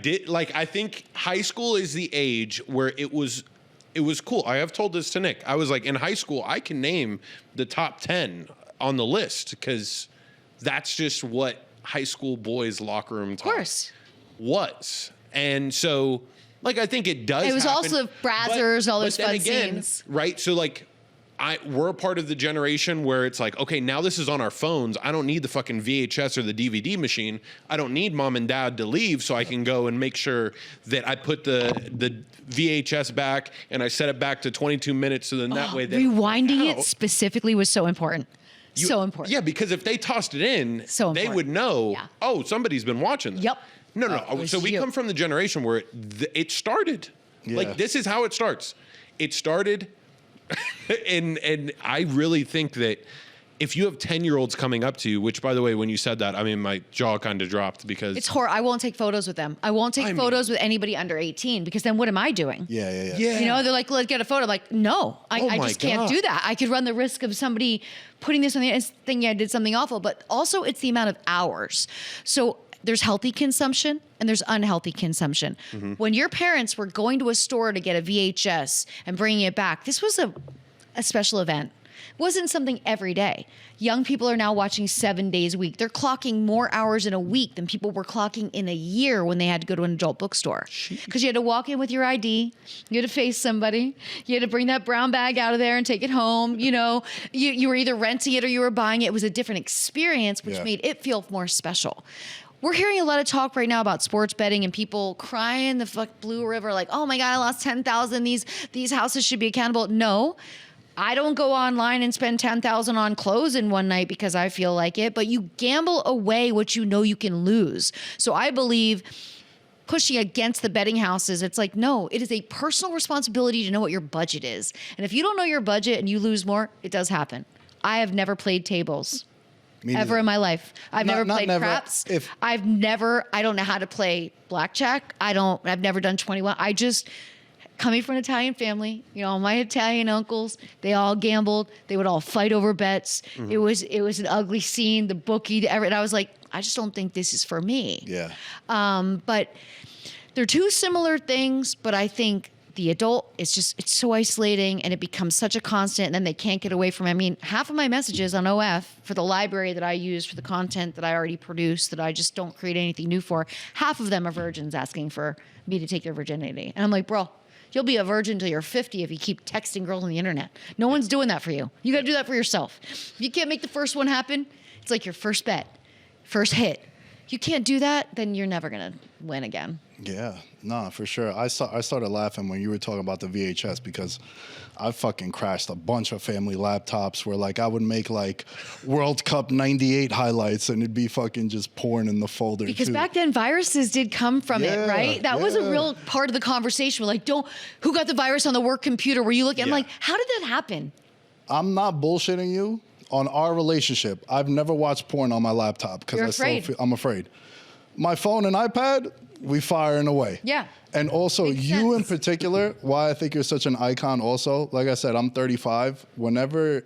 F: think high school is the age where it was cool. I have told this to Nick. I was like, in high school, I can name the top 10 on the list because that's just what high school boys' locker room talk was. And so, like, I think it does.
E: It was
F: happen,
E: also Brazzers, all those fun scenes.
F: Right? So, like, we're a part of the generation where it's like, okay, now this is on our phones. I don't need the fucking VHS or the DVD machine. I don't need mom and dad to leave so I can go and make sure that I put the VHS back and I set it back to 22 minutes so then that way...
E: Rewinding it specifically was so important. So important.
F: Yeah, because if they tossed it in, they would know, oh, somebody's been watching this.
E: Yep.
F: No. So we come from the generation where it started. Yeah. Like, this is how it starts. It started, and I really think that if you have 10-year-olds coming up to you, which, by the way, when you said that, I mean, my jaw kind of dropped because...
E: It's horrible. I won't take photos with them. I won't take photos with anybody under 18 because then what am I doing?
D: Yeah.
E: You know, they're like, let's get a photo. I'm like, no, I just can't do that. I could run the risk of somebody putting this on the thinking I did something awful. But also, it's the amount of hours. So there's healthy consumption and there's unhealthy consumption. When your parents were going to a store to get a VHS and bringing it back, this was a special event. It wasn't something every day. Young people are now watching 7 days a week. They're clocking more hours in a week than people were clocking in a year when they had to go to an adult bookstore. Because you had to walk in with your ID, you had to face somebody, you had to bring that brown bag out of there and take it home. You know, you were either renting it or you were buying it. It was a different experience, which made it feel more special. We're hearing a lot of talk right now about sports betting and people crying the fuck Blue River, like, oh my God, I lost 10,000. These houses should be accountable. No. I don't go online and spend $10,000 on clothes in one night because I feel like it, but you gamble away what you know you can lose. So I believe pushing against the betting houses, it's like, no, it is a personal responsibility to know what your budget is. And if you don't know your budget and you lose more, it does happen. I have never played tables. Ever in my life. I've never played craps. I don't know how to play blackjack. I've never done 21. Coming from an Italian family, you know, my Italian uncles, they all gambled. They would all fight over bets. It was an ugly scene. The bookie, and I was like, I just don't think this is for me.
D: Yeah.
E: But they're two similar things. But I think the adult, it's so isolating, and it becomes such a constant, and then they can't get away from it. I mean, half of my messages on OF for the library that I use for the content that I already produce, that I just don't create anything new for, half of them are virgins asking for me to take their virginity, and I'm like, bro. You'll be a virgin till you're 50 if you keep texting girls on the internet. No one's doing that for you. You got to do that for yourself. If you can't make the first one happen, it's like your first bet, first hit. You can't do that, then you're never going to win again.
D: Yeah, no, for sure. I started laughing when you were talking about the VHS because I fucking crashed a bunch of family laptops where like I would make like World Cup '98 highlights and it'd be fucking just porn in the folder.
E: Because
D: too.
E: back then viruses did come from it, right? That was a real part of the conversation. We're like, who got the virus on the work computer? Were you looking? I'm like, how did that happen? I'm
D: not bullshitting you. On our relationship, I've never watched porn on my laptop because I'm afraid. My phone and iPad, we firing away.
E: Yeah.
D: And also you in particular, why I think you're such an icon also, like I said, I'm 35. Whenever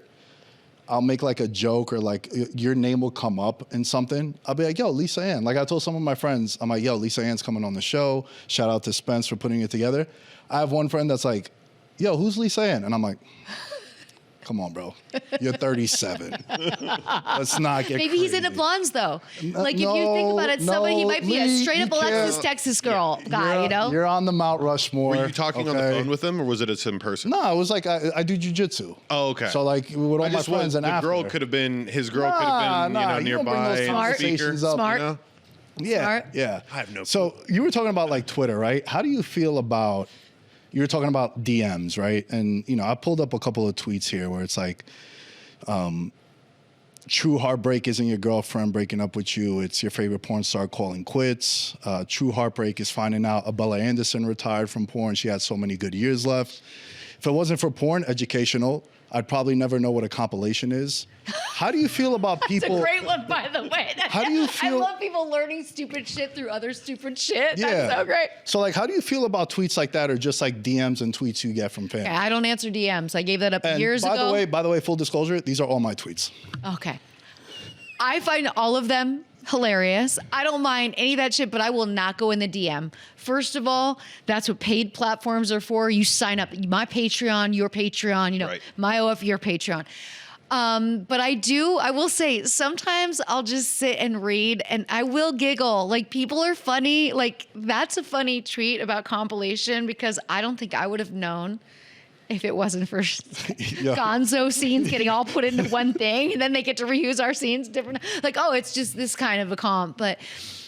D: I'll make like a joke or like your name will come up in something, I'll be like, yo, Lisa Ann. Like I told some of my friends, I'm like, yo, Lisa Ann's coming on the show. Shout out to Spence for putting it together. I have one friend that's like, yo, who's Lisa Ann? And I'm like, come on, bro. You're 37. Let's not get
E: Maybe
D: crazy.
E: He's into blondes, though. Like, if you think about it, he might be a straight-up Alexis Texas girl guy, you know?
D: You're on the Mount Rushmore.
F: Were you talking on the phone with him, or was it in person?
D: No, it was like, I do jujitsu.
F: Oh, okay.
D: So, like, with all my friends and after.
F: His girl could have been, nearby.
E: Smart.
F: Speaker,
E: Smart.
F: You know?
D: Yeah,
E: Smart.
D: yeah.
F: I have no clue.
D: So, you were talking about, like, Twitter, right? How do you feel about... You were talking about DMs, right? And, you know, I pulled up a couple of tweets here where it's like... true heartbreak isn't your girlfriend breaking up with you. It's your favorite porn star calling quits. True heartbreak is finding out Abella Anderson retired from porn. She had so many good years left. If it wasn't for porn, educational, I'd probably never know what a compilation is. How do you feel about people?
E: That's a great one, by the way.
D: How do you feel?
E: I love people learning stupid shit through other stupid shit.
D: Yeah.
E: That's so great.
D: So, like, how do you feel about tweets like that, or just like DMs and tweets you get from fans?
E: Okay, I don't answer DMs. I gave that up years ago.
D: By the way, full disclosure, these are all my tweets.
E: Okay. I find all of them hilarious. I don't mind any of that shit, but I will not go in the DM. First of all, that's what paid platforms are for. You sign up, my Patreon, your Patreon, you know, right. My OF, your Patreon. But I will say, sometimes I'll just sit and read and I will giggle. Like, people are funny. Like, that's a funny tweet about compilation because I don't think I would have known if it wasn't for Gonzo scenes getting all put into one thing, and then they get to reuse our scenes different. Like, oh, it's just this kind of a comp. But,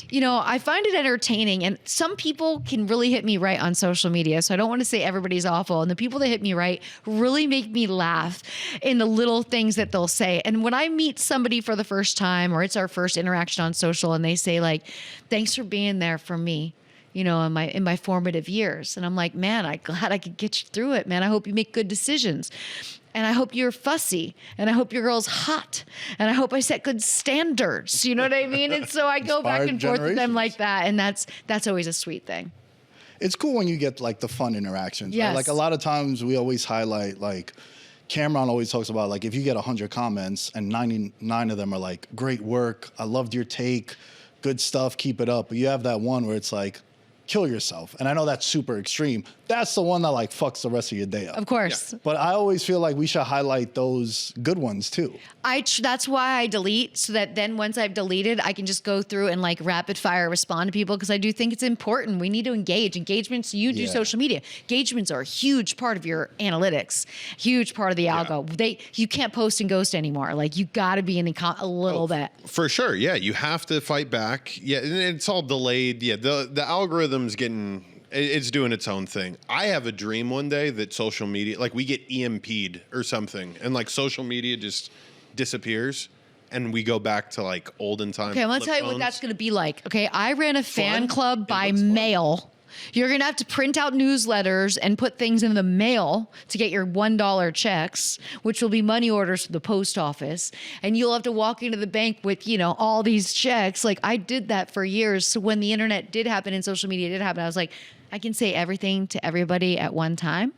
E: you know, I find it entertaining, and some people can really hit me right on social media. So I don't want to say everybody's awful. And the people that hit me right really make me laugh in the little things that they'll say. And when I meet somebody for the first time, or it's our first interaction on social, and they say like, thanks for being there for me, you know, in my formative years. And I'm like, man, I'm glad I could get you through it, man. I hope you make good decisions. And I hope you're fussy. And I hope your girl's hot. And I hope I set good standards. You know what I mean? And so I go back and forth with them like that. And that's always a sweet thing.
D: It's cool when you get like the fun interactions.
E: Yes.
D: Right? Like a lot of times we always highlight, like Cameron always talks about, like, if you get 100 comments and 99 of them are like, great work, I loved your take, good stuff, keep it up. But you have that one where it's like, kill yourself. And I know that's super extreme. That's the one that like fucks the rest of your day up.
E: Of course.
D: Yeah. But I always feel like we should highlight those good ones too.
E: That's why I delete, so that then once I've deleted, I can just go through and like rapid fire respond to people, because I do think it's important. We need to engage. Engagements, you do social media. Engagements are a huge part of your analytics, huge part of the algo. You can't post and ghost anymore. Like, you got to be in a little bit.
F: For sure. Yeah. You have to fight back. Yeah. And it's all delayed. Yeah. The algorithm's it's doing its own thing. I have a dream one day that social media, like, we get EMP'd or something, and like social media just disappears and we go back to like olden times.
E: Okay, I'm gonna tell you what that's gonna be like. Okay, I ran a fan club by mail. You're gonna have to print out newsletters and put things in the mail to get your $1 checks, which will be money orders from the post office. And you'll have to walk into the bank with, you know, all these checks. Like, I did that for years. So when the internet did happen and social media did happen, I was like, I can say everything to everybody at one time.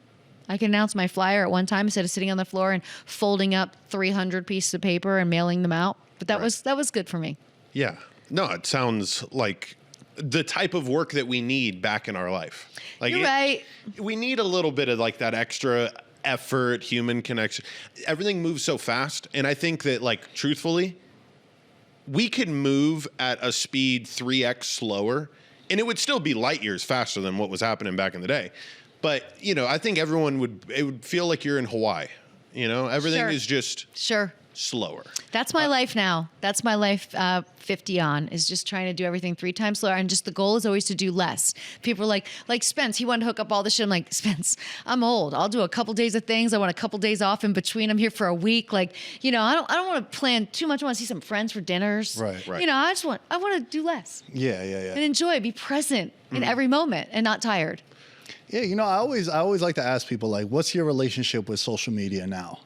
E: I can announce my flyer at one time instead of sitting on the floor and folding up 300 pieces of paper and mailing them out. But that was good for me.
F: Yeah. No, it sounds like the type of work that we need back in our life. Like,
E: you're right.
F: We need a little bit of like that extra effort, human connection. Everything moves so fast. And I think that, like, truthfully, we could move at a speed 3x slower, and it would still be light years faster than what was happening back in the day. But, you know, I think it would feel like you're in Hawaii. You know, everything is just slower.
E: That's my life now. That's my life 50 on, is just trying to do everything 3 times slower. And just the goal is always to do less. People are like Spence, he wanted to hook up all this shit. I'm like, Spence, I'm old. I'll do a couple days of things. I want a couple days off in between. I'm here for a week. Like, you know, I don't want to plan too much. I want to see some friends for dinners.
D: Right.
E: You know, I want to do less.
D: Yeah.
E: And enjoy, be present in every moment and not tired.
D: Yeah, you know, I always like to ask people, like, what's your relationship with social media now?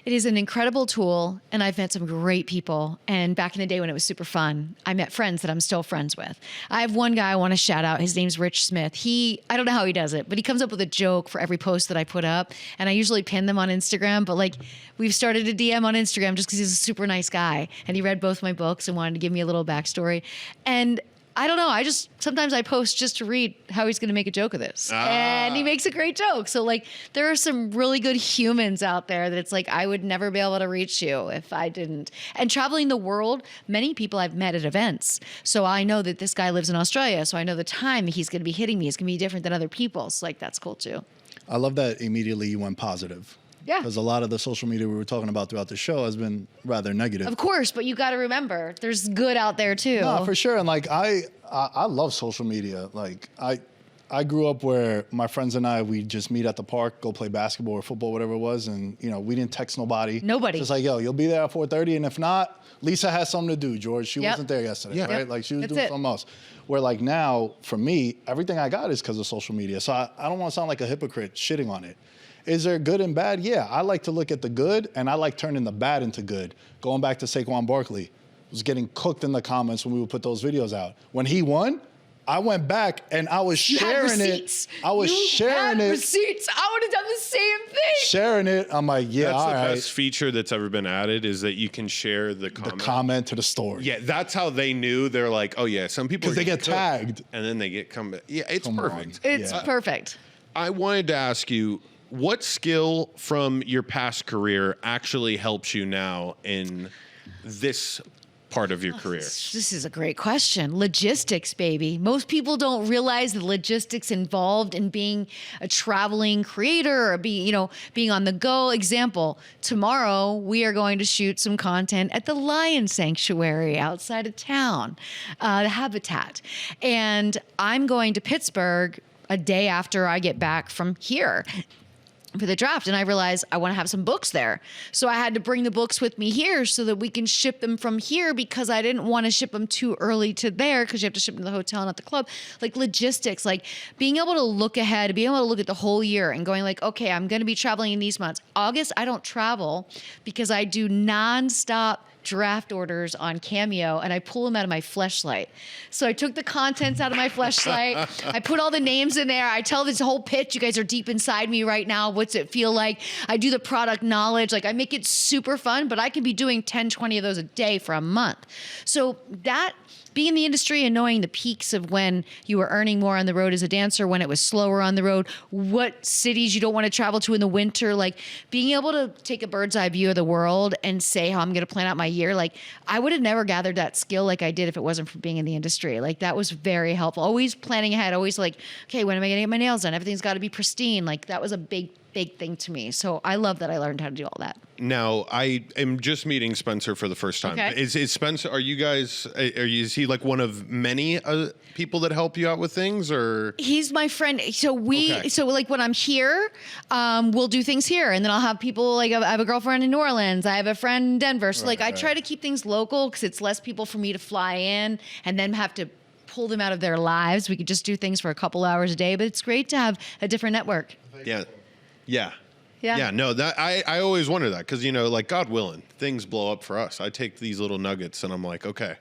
E: It is an incredible tool, and I've met some great people. And back in the day when it was super fun, I met friends that I'm still friends with. I have one guy I want to shout out. His name's Rich Smith. I don't know how he does it, but he comes up with a joke for every post that I put up, and I usually pin them on Instagram. But like, we've started a DM on Instagram just because he's a super nice guy, and he read both my books and wanted to give me a little backstory. And I don't know. Sometimes I post just to read how he's going to make a joke of this. And he makes a great joke. So like, there are some really good humans out there that it's like, I would never be able to reach you if I didn't. And traveling the world, many people I've met at events. So I know that this guy lives in Australia. So I know the time he's going to be hitting me is going to be different than other people's. Like, that's cool too.
D: I love that immediately you went positive.
E: Yeah.
D: Because a lot of the social media we were talking about throughout the show has been rather negative.
E: Of course, but you got to remember, there's good out there too.
D: No, for sure. And like, I love social media. Like, I grew up where my friends and I, we'd just meet at the park, go play basketball or football, whatever it was. And, you know, we didn't text nobody.
E: Nobody.
D: Just like, yo, you'll be there at 4:30. And if not, Lisa has something to do, George. She wasn't there yesterday, right? Like, she was doing something else. Where like now, for me, everything I got is because of social media. So I don't want to sound like a hypocrite shitting on it. Is there good and bad? Yeah, I like to look at the good, and I like turning the bad into good. Going back to Saquon Barkley, was getting cooked in the comments when we would put those videos out. When he won, I went back and I was sharing it. I was sharing it.
E: Receipts. I would have done the same thing.
D: Sharing it. I'm like, yeah,
F: that's
D: all
F: the
D: right.
F: best feature that's ever been added is that you can share the comment.
D: The comment to the story.
F: Yeah, that's how they knew. They're like, oh yeah, some people
D: because they get tagged,
F: and then they get come. Yeah, it's perfect.
E: It's perfect.
F: I wanted to ask you, what skill from your past career actually helps you now in this part of your career?
E: This is a great question. Logistics, baby. Most people don't realize the logistics involved in being a traveling creator or being on the go. Example, tomorrow we are going to shoot some content at the Lion Sanctuary outside of town, the Habitat. And I'm going to Pittsburgh a day after I get back from here for the draft, and I realized I want to have some books there. So I had to bring the books with me here so that we can ship them from here, because I didn't want to ship them too early to there because you have to ship them to the hotel and at the club. Like logistics, like being able to look ahead, being able to look at the whole year and going like, okay, I'm going to be traveling in these months. August, I don't travel because I do nonstop draft orders on Cameo, and I pull them out of my Fleshlight. So I took the contents out of my Fleshlight. I put all the names in there. I tell this whole pitch. You guys are deep inside me right now. What's it feel like? I do the product knowledge. Like, I make it super fun, but I can be doing 10, 20 of those a day for a month. So that, being in the industry and knowing the peaks of when you were earning more on the road as a dancer, when it was slower on the road, what cities you don't want to travel to in the winter, like being able to take a bird's eye view of the world and say how I'm going to plan out my year. Like, I would have never gathered that skill like I did if it wasn't for being in the industry. Like, that was very helpful. Always planning ahead, always like, okay, when am I going to get my nails done? Everything's got to be pristine. Like, that was a big thing to me. So I love that I learned how to do all that.
F: Now, I am just meeting Spencer for the first time.
E: Okay.
F: Is Spencer, is he like one of many people that help you out with things, or? He's
E: my friend. So like when I'm here, we'll do things here, and then I'll have people, like I have a girlfriend in New Orleans. I have a friend in Denver. So I try to keep things local because it's less people for me to fly in and then have to pull them out of their lives. We could just do things for a couple hours a day, but it's great to have a different network.
F: Yeah, no, that I always wonder that because, like, God willing, things blow up for us. I take these little nuggets and I'm like, okay,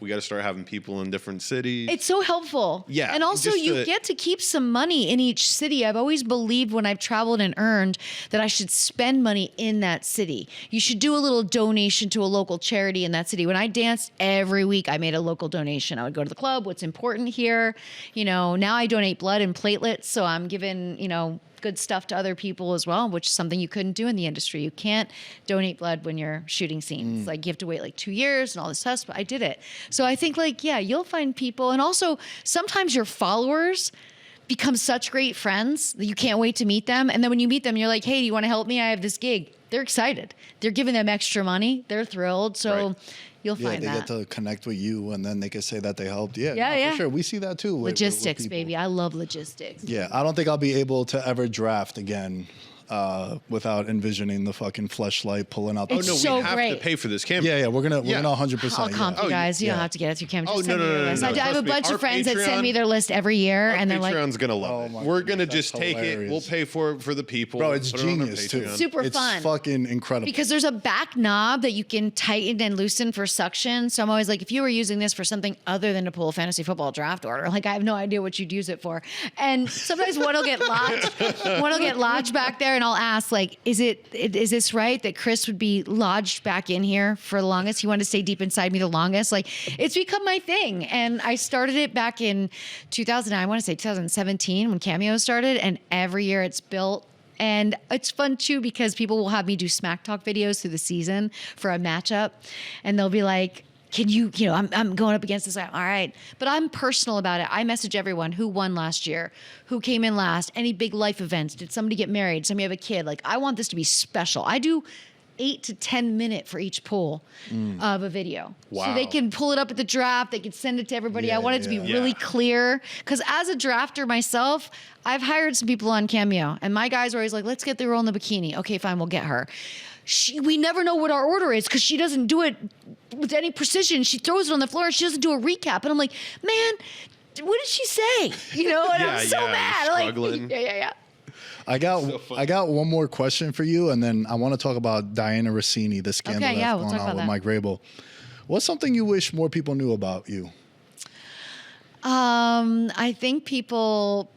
F: we got to start having people in different cities.
E: It's so helpful.
F: Yeah.
E: And also you get to keep some money in each city. I've always believed when I've traveled and earned that I should spend money in that city. You should do a little donation to a local charity in that city. When I danced every week, I made a local donation. I would go to the club. What's important here? Now I donate blood and platelets. So I'm giving, good stuff to other people as well, which is something you couldn't do in the industry. You can't donate blood when you're shooting scenes. Like, you have to wait like 2 years and all this stuff, but I did it. So I think you'll find people. And also sometimes your followers become such great friends that you can't wait to meet them. And then when you meet them, you're like, hey, do you want to help me? I have this gig. they're excited. They're giving them extra money. They're thrilled. So you'll find
D: they get to connect with you, and then they can say that they helped. For sure. We see that too.
E: Logistics,
D: with
E: baby. I love logistics.
D: Yeah, I don't think I'll be able to ever draft again without envisioning the fucking fleshlight pulling out.
E: It's
F: we have
E: great.
F: to pay for this camera.
D: Yeah, we're gonna 100%.
E: I'll comp you guys. You don't have to get it through camera. Just send me your list. I have a bunch of friends that send me their list every year, and they're like,
F: Patreon's gonna love it. We're gonna just take it. We'll pay for it for the people.
D: Bro, it's genius too.
E: Super fun.
D: It's fucking incredible.
E: Because there's a back knob that you can tighten and loosen for suction. So I'm always like, if you were using this for something other than to pull a fantasy football draft order, like I have no idea what you'd use it for. And sometimes one will get lodged back there, and I'll ask like, is this right that Chris would be lodged back in here for the longest? He wanted to stay deep inside me the longest. Like, it's become my thing. And I started it back in 2017 when Cameo started, and every year it's built. And it's fun too because people will have me do smack talk videos through the season for a matchup, and they'll be like, can you know, I'm going up against this guy. All right. But I'm personal about it. I message everyone who won last year, who came in last, any big life events. Did somebody get married? Somebody have a kid? Like, I want this to be special. I do 8 to 10 minute for each pull of a video.
F: Wow.
E: So they can pull it up at the draft. They can send it to everybody. I want it to be really clear. Because as a drafter myself, I've hired some people on Cameo, and my guys are always like, let's get the girl in the bikini. Okay, fine, we'll get her. We never know what our order is because she doesn't do it with any precision. She throws it on the floor and she doesn't do a recap. And I'm like, man, what did she say? You know, and I'm so mad.
F: Struggling.
E: Like,
D: I got one more question for you, and then I want to talk about Diana Rossini, the scandal that's going on with Mike Vrabel. What's something you wish more people knew about you?
E: I think people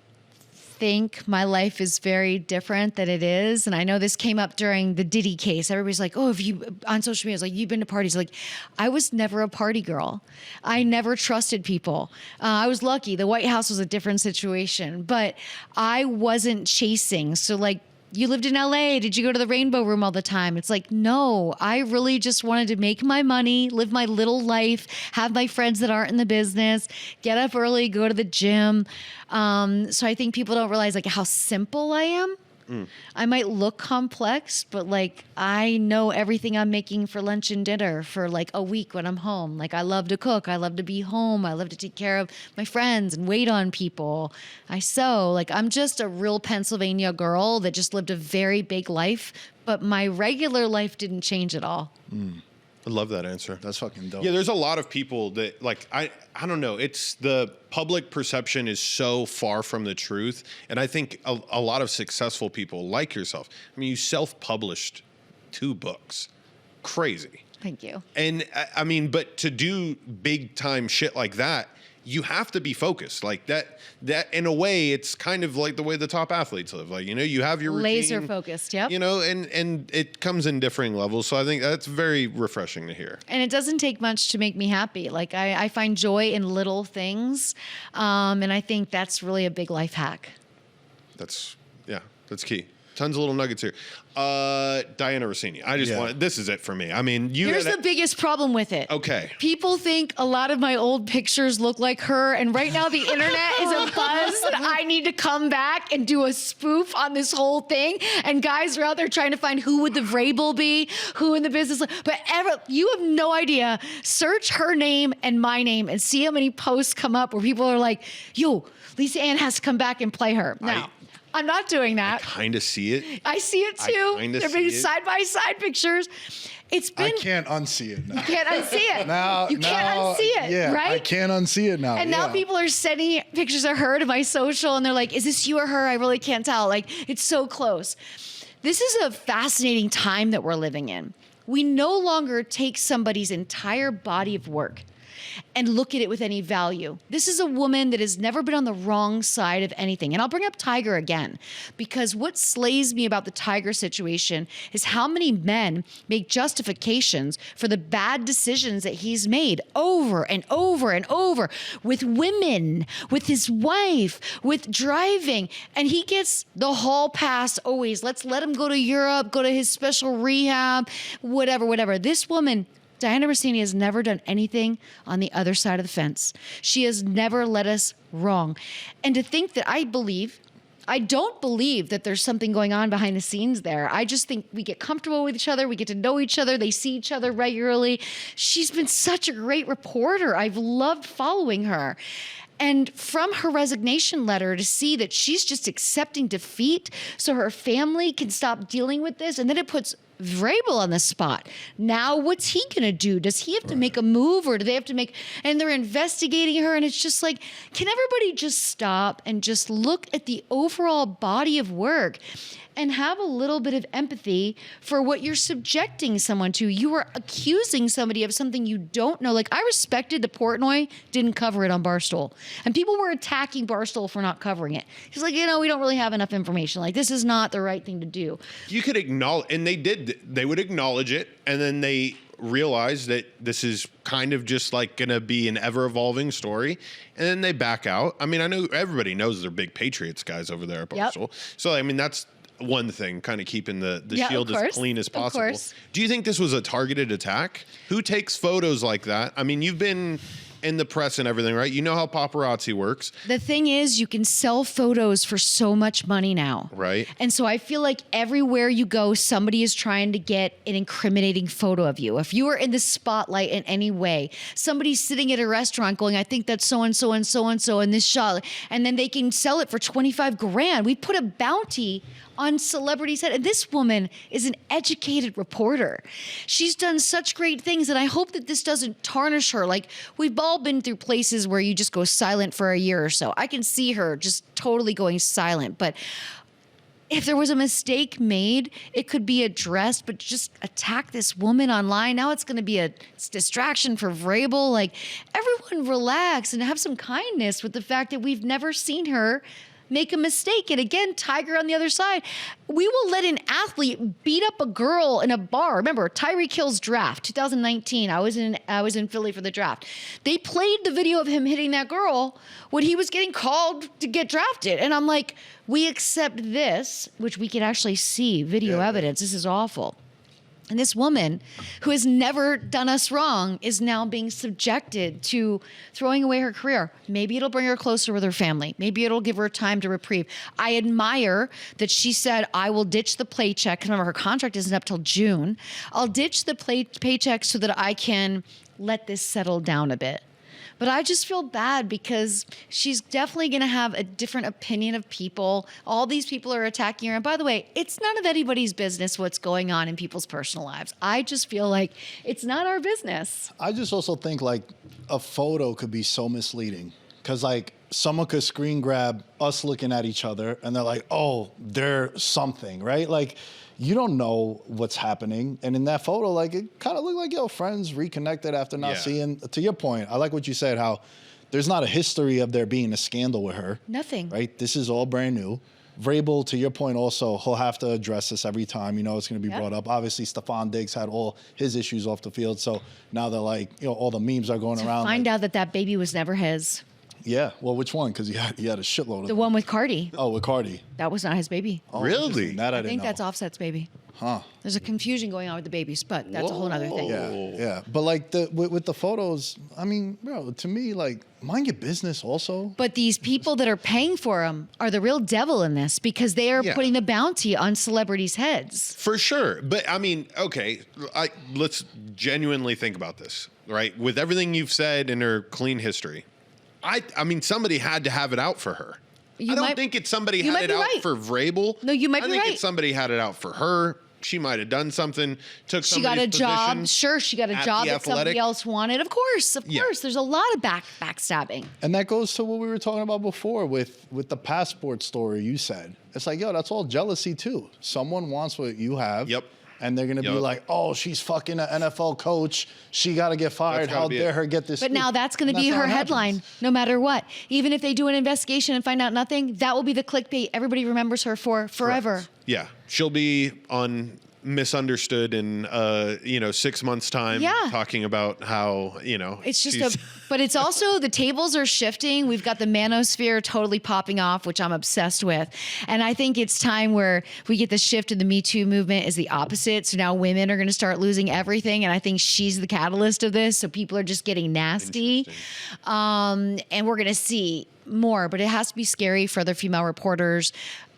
E: think my life is very different than it is. And I know this came up during the Diddy case. Everybody's like, oh, have you, on social media, it's like, you've been to parties. Like, I was never a party girl. I never trusted people. I was lucky. The White House was a different situation, but I wasn't chasing. So like, you lived in LA. Did you go to the Rainbow Room all the time? It's like, no, I really just wanted to make my money, live my little life, have my friends that aren't in the business, get up early, go to the gym. So I think people don't realize like how simple I am. I might look complex, but like I know everything I'm making for lunch and dinner for like a week when I'm home. Like I love to cook. I love to be home. I love to take care of my friends and wait on people. I sew. Like I'm just a real Pennsylvania girl that just lived a very big life, but my regular life didn't change at all.
F: I love that answer.
D: That's fucking dope.
F: Yeah, there's a lot of people that like I don't know. It's the public perception is so far from the truth, and I think a lot of successful people like yourself. I mean, you self-published 2 books, crazy.
E: Thank you.
F: And I mean, but to do big time shit like that, you have to be focused like that. That in a way, it's kind of like the way the top athletes live. Like, you know, you have your routine,
E: laser focused. Yep.
F: You know, and it comes in differing levels. So I think that's very refreshing to hear.
E: And it doesn't take much to make me happy. Like I find joy in little things. And I think that's really a big life hack.
F: That's key. Tons of little nuggets here. Diana Rossini. I just want, this is it for me. I mean,
E: here's the biggest problem with it.
F: Okay.
E: People think a lot of my old pictures look like her. And right now the internet is a buzz that I need to come back and do a spoof on this whole thing. And guys are out there trying to find who would the Vrabel be, who in the business. But you have no idea. Search her name and my name and see how many posts come up where people are like, yo, Lisa Ann has to come back and play her. Now, I'm not doing that.
F: I kind of see it.
E: I see it too. They're big side-by-side pictures. It's been.
D: I can't unsee it now.
E: You can't unsee it. You can't unsee it, right?
D: I can't unsee it now.
E: And now people are sending pictures of her to my social, and they're like, "Is this you or her?" I really can't tell. Like, it's so close. This is a fascinating time that we're living in. We no longer take somebody's entire body of work and look at it with any value. This is a woman that has never been on the wrong side of anything. And I'll bring up Tiger again, because what slays me about the Tiger situation is how many men make justifications for the bad decisions that he's made over and over and over with women, with his wife, with driving. And he gets the hall pass always. Let's let him go to Europe, go to his special rehab, whatever. This woman, Diana Rossini, has never done anything on the other side of the fence. She has never led us wrong. And to think that I believe I don't believe that there's something going on behind the scenes there. I just think we get comfortable with each other. We get to know each other. They see each other regularly. She's been such a great reporter. I've loved following her. And from her resignation letter to see that she's just accepting defeat so her family can stop dealing with this. And then it puts Vrabel on the spot. Now, what's he going to do? Does he have to make a move, or do they have to make, and they're investigating her. And it's just like, can everybody just stop and just look at the overall body of work and have a little bit of empathy for what you're subjecting someone to? You are accusing somebody of something you don't know. Like, I respected that Portnoy didn't cover it on Barstool. And people were attacking Barstool for not covering it. He's like, we don't really have enough information. Like, this is not the right thing to do.
F: You could acknowledge, and they would acknowledge it, and then they realize that this is kind of just like going to be an ever-evolving story, and then they back out. I mean, I know everybody knows they're big Patriots guys over there at Barstool. Yep. So, I mean, that's one thing, kind of keeping the shield as clean as possible. Do you think this was a targeted attack? Who takes photos like that? I mean, you've been in the press and everything, right? You know how paparazzi works.
E: The thing is, you can sell photos for so much money now.
F: Right.
E: And so I feel like everywhere you go, somebody is trying to get an incriminating photo of you. If you are in the spotlight in any way, somebody's sitting at a restaurant going, I think that's so-and-so and so-and-so in this shot. And then they can sell it for $25,000. We put a bounty on celebrities' head. And this woman is an educated reporter. She's done such great things, and I hope that this doesn't tarnish her. Like, we've all been through places where you just go silent for a year or so. I can see her just totally going silent. But if there was a mistake made, it could be addressed, but just attack this woman online. Now it's going to be a distraction for Vrabel. Like, everyone relax and have some kindness with the fact that we've never seen her make a mistake. And again, Tiger on the other side. We will let an athlete beat up a girl in a bar. Remember, Tyreek Hill's draft, 2019. I was in Philly for the draft. They played the video of him hitting that girl when he was getting called to get drafted. And I'm like, we accept this, which we can actually see video evidence. This is awful. And this woman, who has never done us wrong, is now being subjected to throwing away her career. Maybe it'll bring her closer with her family. Maybe it'll give her time to reprieve. I admire that she said, I will ditch the paycheck. Remember, her contract isn't up till June. I'll ditch the paycheck so that I can let this settle down a bit. But I just feel bad because she's definitely going to have a different opinion of people. All these people are attacking her. And by the way, it's none of anybody's business what's going on in people's personal lives. I just feel like it's not our business.
D: I just also think like a photo could be so misleading because like someone could screen grab us looking at each other and they're like, oh, they're something, right? Like, you don't know what's happening. And in that photo, like, it kind of looked like, friends reconnected after not seeing. To your point, I like what you said, how there's not a history of there being a scandal with her.
E: Nothing.
D: Right? This is all brand new. Vrabel, to your point also, he'll have to address this every time. It's going to be brought up. Obviously, Stephon Diggs had all his issues off the field. So now they're like, all the memes are going around.
E: Find out that baby was never his.
D: Yeah. Well, which one? Because he had a shitload of them.
E: The one with Cardi.
D: Oh, with Cardi.
E: That was not his baby.
F: Oh, really?
D: That
E: I think that's Offset's baby.
D: Huh.
E: There's a confusion going on with the babies, but that's a whole other thing.
D: Yeah. But like with the photos, I mean, bro, to me, like, mind your business also.
E: But these people that are paying for them are the real devil in this because they are putting the bounty on celebrities' heads.
F: For sure. But I mean, okay, let's genuinely think about this, right? With everything you've said in her clean history, I mean, somebody had to have it out for her. I don't think it's somebody had it out for Vrabel.
E: No, you might be right.
F: I think it's somebody had it out for her. She might have done something, took
E: she got a job. Sure, she got a job that somebody else wanted. Of course. There's a lot of backstabbing.
D: And that goes to what we were talking about before with the passport story you said. It's like, that's all jealousy too. Someone wants what you have.
F: Yep.
D: And they're going to be like, oh, she's fucking an NFL coach. She got to get fired. How dare her get this?
E: But now that's going to be her headline, no matter what. Even if they do an investigation and find out nothing, that will be the clickbait everybody remembers her for forever.
F: Correct. Yeah. She'll be on Misunderstood in 6 months' time, talking about how
E: it's just but it's also the tables are shifting. We've got the manosphere totally popping off, which I'm obsessed with, and I think it's time where we get the shift in the Me Too movement is the opposite. So now women are going to start losing everything, and I think she's the catalyst of this. So people are just getting nasty, and we're going to see more, but it has to be scary for other female reporters.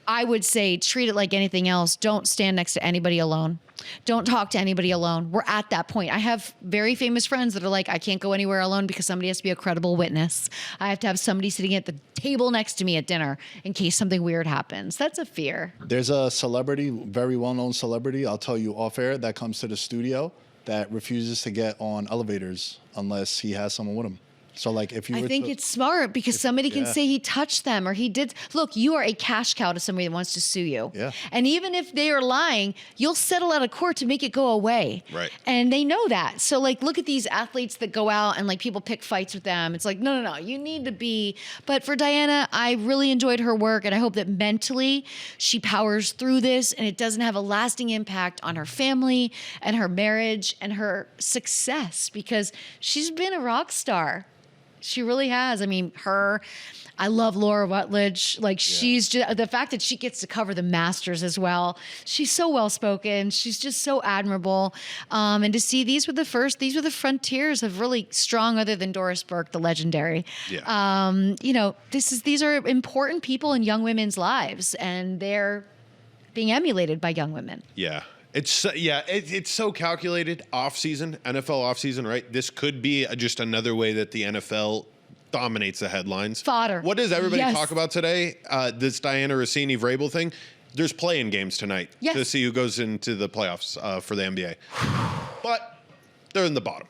E: I would say treat it like anything else. Don't stand next to anybody alone. Don't talk to anybody alone. We're at that point. I have very famous friends that are like, I can't go anywhere alone because somebody has to be a credible witness. I have to have somebody sitting at the table next to me at dinner in case something weird happens. That's a fear.
D: There's a celebrity, very well-known celebrity, I'll tell you off air, that comes to the studio that refuses to get on elevators unless he has someone with him. So like if you
E: I think it's smart because somebody can say he touched them or he did. Look, you are a cash cow to somebody that wants to sue you.
D: Yeah.
E: And even if they are lying, you'll settle out of court to make it go away.
F: Right.
E: And they know that. So like look at these athletes that go out and like people pick fights with them. It's like, no. You need to be. But for Diana, I really enjoyed her work and I hope that mentally she powers through this and it doesn't have a lasting impact on her family and her marriage and her success because she's been a rock star. She really has. I mean, I love Laura Rutledge. Like she's just, the fact that she gets to cover the Masters as well. She's so well-spoken. She's just so admirable. And to see these were the frontiers of really strong, other than Doris Burke, the legendary.
F: Yeah.
E: These are important people in young women's lives and they're being emulated by young women.
F: Yeah. It's so calculated off-season, NFL off-season, right? This could be just another way that the NFL dominates the headlines.
E: Fodder.
F: What does everybody talk about today? This Diana Rossini-Vrabel thing? There's play-in games tonight to see who goes into the playoffs for the NBA. But they're in the bottom.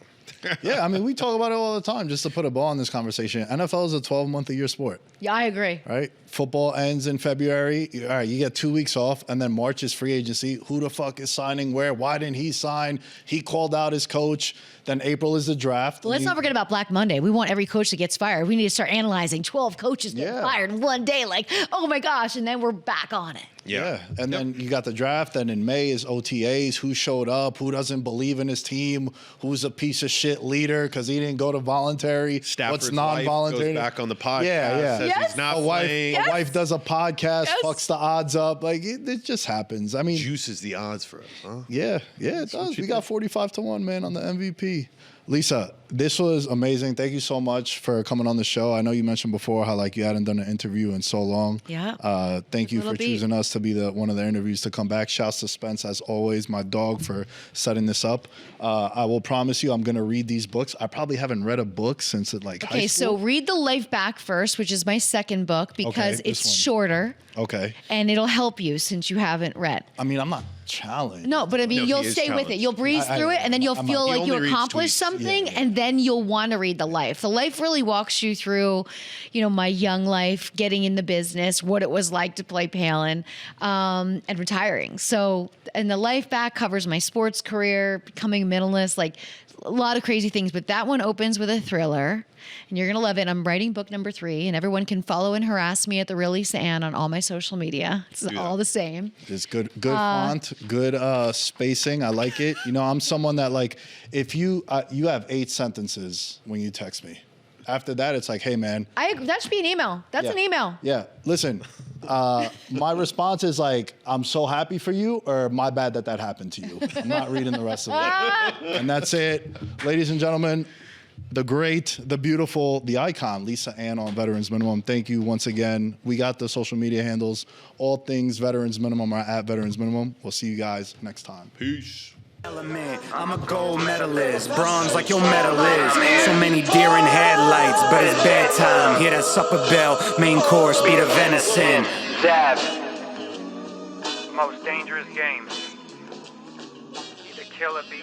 D: Yeah, I mean, we talk about it all the time. Just to put a ball in this conversation, NFL is a 12-month-a-year sport.
E: Yeah, I agree.
D: Right? Football ends in February. All right, you get 2 weeks off, and then March is free agency. Who the fuck is signing where? Why didn't he sign? He called out his coach. Then April is the draft.
E: Well, let's not forget about Black Monday. We want every coach that gets fired. We need to start analyzing 12 coaches get fired in one day. Like, oh my gosh, and then we're back on it.
D: Yeah. And then you got the draft, and in May is OTAs. Who showed up? Who doesn't believe in his team? Who's a piece of shit leader because he didn't go to voluntary?
F: Stafford's
D: What's non-voluntary?
F: wife goes back on the podcast.
D: Yeah.
F: Says he's not
D: a
F: playing.
D: wife does a podcast, fucks the odds up. Like, it just happens. I mean,
F: Juices the odds for us, huh?
D: Yeah, it does. We got 45-1, man, on the MVP. Lisa, this was amazing. Thank you so much for coming on the show. I know you mentioned before how like you hadn't done an interview in so long.
E: Yeah.
D: Thank you for choosing us to be one of the interviews to come back. Shouts to Spence, as always, my dog, for setting this up. I will promise you I'm going to read these books. I probably haven't read a book since high school.
E: Okay, so read The Life Back first, which is my second book because it's shorter.
D: Okay.
E: And it'll help you since you haven't read.
D: I mean, I'm not challenged.
E: No, but I mean, you'll stay with it. You'll breeze through it, and then you'll feel like you accomplished something, and then you'll want to read The Life. The Life really walks you through, my young life, getting in the business, what it was like to play Palin, and retiring. So, and The Life Back covers my sports career, becoming a minimalist, like a lot of crazy things. But that one opens with a thriller. And you're going to love it. I'm writing book number 3, and everyone can follow and harass me at The Real Lisa Ann on all my social media. It's all the same.
D: It's good font, good spacing. I like it. I'm someone that, like, if you have 8 sentences when you text me. After that, it's like, hey, man.
E: That should be an email. That's an email.
D: Yeah. Listen, my response is like, I'm so happy for you, or my bad that happened to you. I'm not reading the rest of it. And that's it. Ladies and gentlemen, the great, the beautiful, the icon, Lisa Ann on Veterans Minimum. Thank you once again. We got the social media handles. All things Veterans Minimum are at Veterans Minimum. We'll see you guys next time.
F: Peace.
C: I'm a gold medalist, bronze like your medal is. So many deer in headlights, but it's bedtime. Hear that supper bell, main course, be the venison. Dab. Most dangerous game. Either kill or be